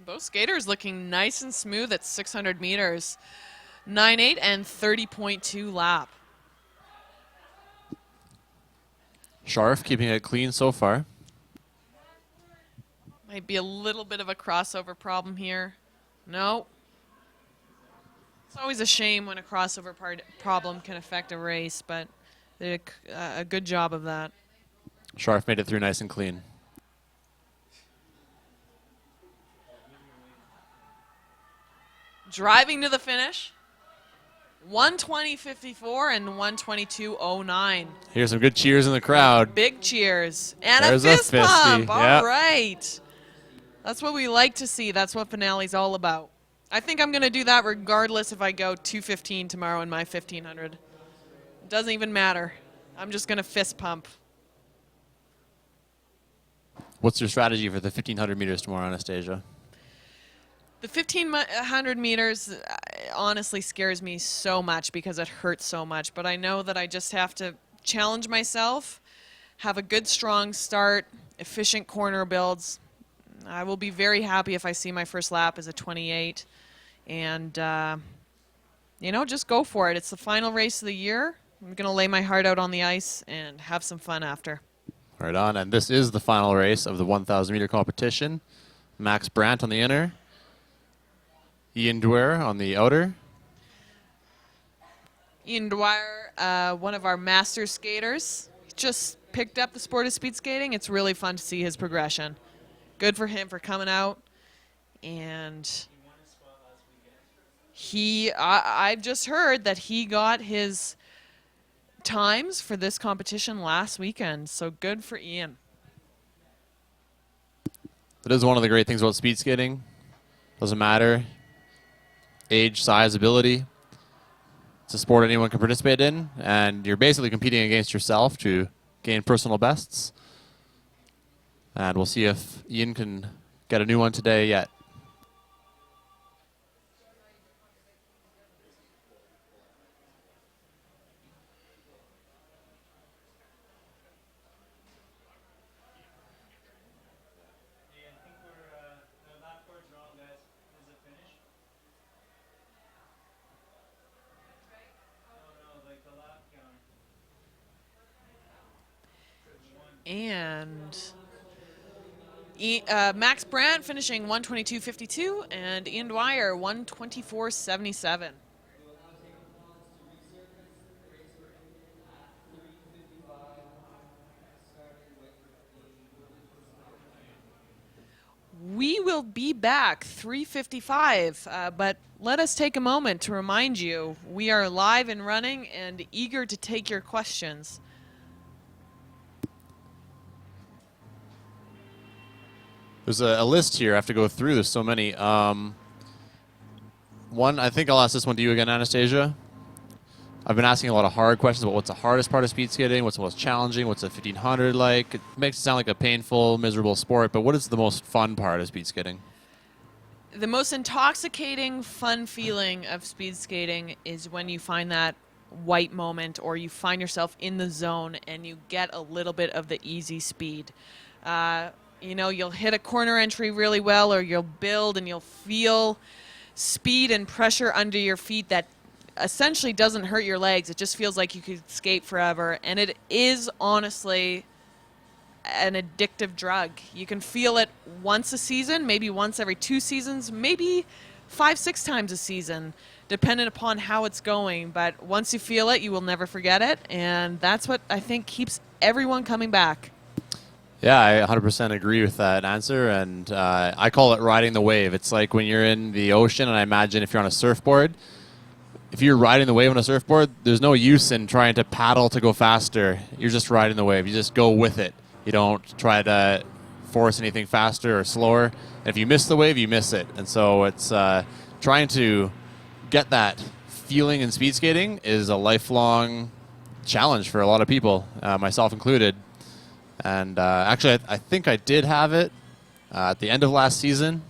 Both skaters looking nice and smooth at 600 meters. 9.8 and 30.2 lap. Sharf keeping it clean so far. Might be a little bit of a crossover problem here. No. It's always a shame when a crossover problem can affect a race, but they did a good job of that. Sharf made it through nice and clean. Driving to the finish. 120.54 and 122.09. Here's some good cheers in the crowd. Big cheers. And There's a fist pump. Yep. All right. That's what we like to see. That's what finale's all about. I think I'm going to do that regardless if I go 2:15 tomorrow in my 1500. It doesn't even matter. I'm just going to fist pump. What's your strategy for the 1,500 meters tomorrow, Anastasia? The 1,500 meters honestly scares me so much because it hurts so much. But I know that I just have to challenge myself, have a good, strong start, efficient corner builds, I will be very happy if I see my first lap as a 28. And, just go for it. It's the final race of the year. I'm going to lay my heart out on the ice and have some fun after. Right on. And this is the final race of the 1,000-meter competition. Max Brandt on the inner. Ian Dwyer on the outer. Ian Dwyer, one of our master skaters, just picked up the sport of speed skating. It's really fun to see his progression. Good for him for coming out. And I've just heard that he got his times for this competition last weekend. So good for Ian. That is one of the great things about speed skating. Doesn't matter. Age, size, ability. It's a sport anyone can participate in, and you're basically competing against yourself to gain personal bests. And we'll see if Ian can get a new one today yet. And Max Brandt finishing 122.52 and Ian Dwyer 124.77. We will be back 3:55, but let us take a moment to remind you we are live and running and eager to take your questions. There's a list here I have to go through. There's so many. One, I think I'll ask this one to you again, Anastasia. I've been asking a lot of hard questions about what's the hardest part of speed skating, what's the most challenging, what's a 1500 like. It makes it sound like a painful, miserable sport, but what is the most fun part of speed skating? The most intoxicating, fun feeling of speed skating is when you find that white moment or you find yourself in the zone and you get a little bit of the easy speed. You'll hit a corner entry really well, or you'll build and you'll feel speed and pressure under your feet that essentially doesn't hurt your legs. It just feels like you could skate forever. And it is honestly an addictive drug. You can feel it once a season, maybe once every 2 seasons, maybe 5-6 times a season, depending upon how it's going. But once you feel it, you will never forget it. And that's what I think keeps everyone coming back. Yeah, I 100% agree with that answer, and I call it riding the wave. It's like when you're in the ocean, and I imagine if you're on a surfboard, if you're riding the wave on a surfboard, there's no use in trying to paddle to go faster. You're just riding the wave. You just go with it. You don't try to force anything faster or slower. And if you miss the wave, you miss it. And so it's trying to get that feeling in speed skating is a lifelong challenge for a lot of people, myself included. And actually, I think I did have it at the end of last season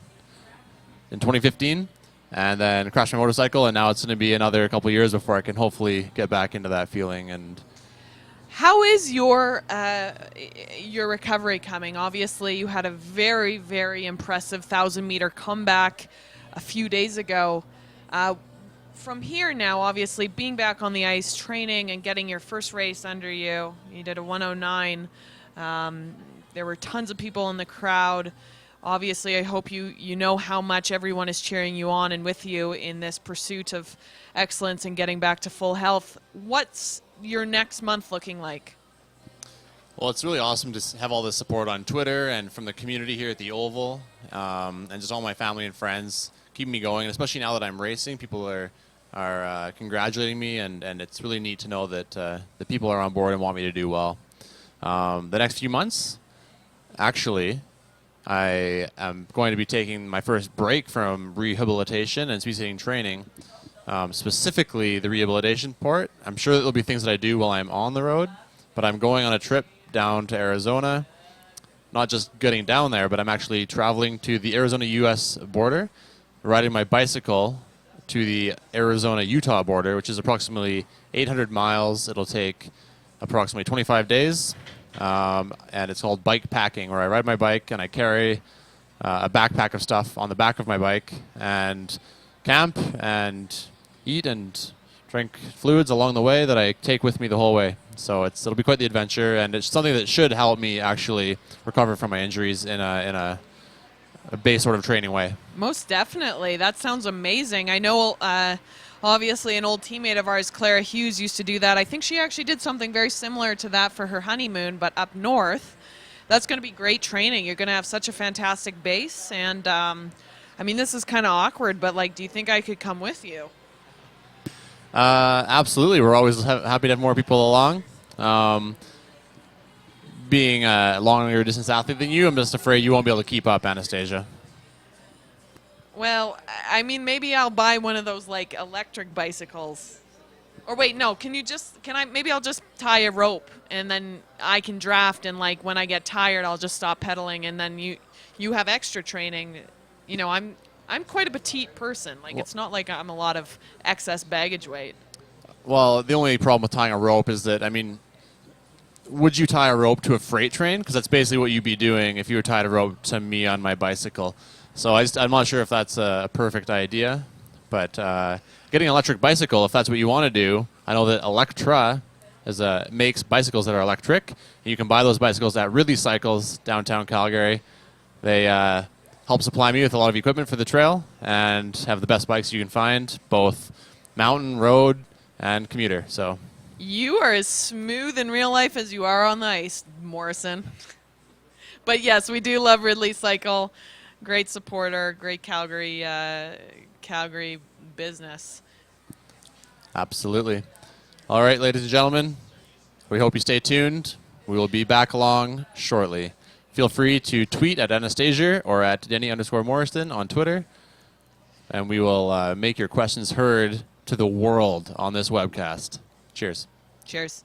in 2015, and then crashed my motorcycle, and now it's going to be another couple years before I can hopefully get back into that feeling. And how is your recovery coming? Obviously, you had a very, very impressive 1,000-meter comeback a few days ago. From here now, obviously, being back on the ice, training, and getting your first race under you, you did a 109. There were tons of people in the crowd. Obviously, I hope you know how much everyone is cheering you on and with you in this pursuit of excellence and getting back to full health. What's your next month looking like? Well, it's really awesome to have all this support on Twitter and from the community here at the Oval, and just all my family and friends keeping me going. And especially now that I'm racing, people are congratulating me, and it's really neat to know that the people are on board and want me to do well. The next few months, actually, I am going to be taking my first break from rehabilitation and speed skating training, specifically the rehabilitation part. I'm sure that there'll be things that I do while I'm on the road, but I'm going on a trip down to Arizona, not just getting down there, but I'm actually traveling to the Arizona-U.S. border, riding my bicycle to the Arizona-Utah border, which is approximately 800 miles. It'll take approximately 25 days, and it's called bike packing, where I ride my bike and I carry a backpack of stuff on the back of my bike and camp and eat and drink fluids along the way that I take with me the whole way. So it'll be quite the adventure, and it's something that should help me actually recover from my injuries in a base sort of training way. Most definitely. That sounds amazing. I know obviously an old teammate of ours, Clara Hughes, used to do that. I think she actually did something very similar to that for her honeymoon, but up north. That's going to be great training. You're going to have such a fantastic base, and I mean, this is kind of awkward, but like, do you think I could come with you? Absolutely. We're always happy to have more people along. Being a longer distance athlete than you, I'm just afraid you won't be able to keep up, Anastasia. Well, I mean, maybe I'll buy one of those like electric bicycles. Or wait, no, maybe I'll just tie a rope and then I can draft, and like when I get tired, I'll just stop pedaling, and then you have extra training. You know, I'm quite a petite person. Like, it's not like I'm a lot of excess baggage weight. Well, the only problem with tying a rope is that, I mean, would you tie a rope to a freight train? Because that's basically what you'd be doing if you were tied a rope to me on my bicycle. So I'm not sure if that's a perfect idea. But getting an electric bicycle, if that's what you want to do, I know that Electra makes bicycles that are electric. You can buy those bicycles at Ridley Cycles, downtown Calgary. They help supply me with a lot of equipment for the trail and have the best bikes you can find, both mountain, road, and commuter. So you are as smooth in real life as you are on the ice, Morrison. But yes, we do love Ridley Cycle. Great supporter, great Calgary business. Absolutely. All right, ladies and gentlemen, we hope you stay tuned. We will be back along shortly. Feel free to tweet at Anastasia or at Denny_Morrison on Twitter, and we will make your questions heard to the world on this webcast. Cheers. Cheers.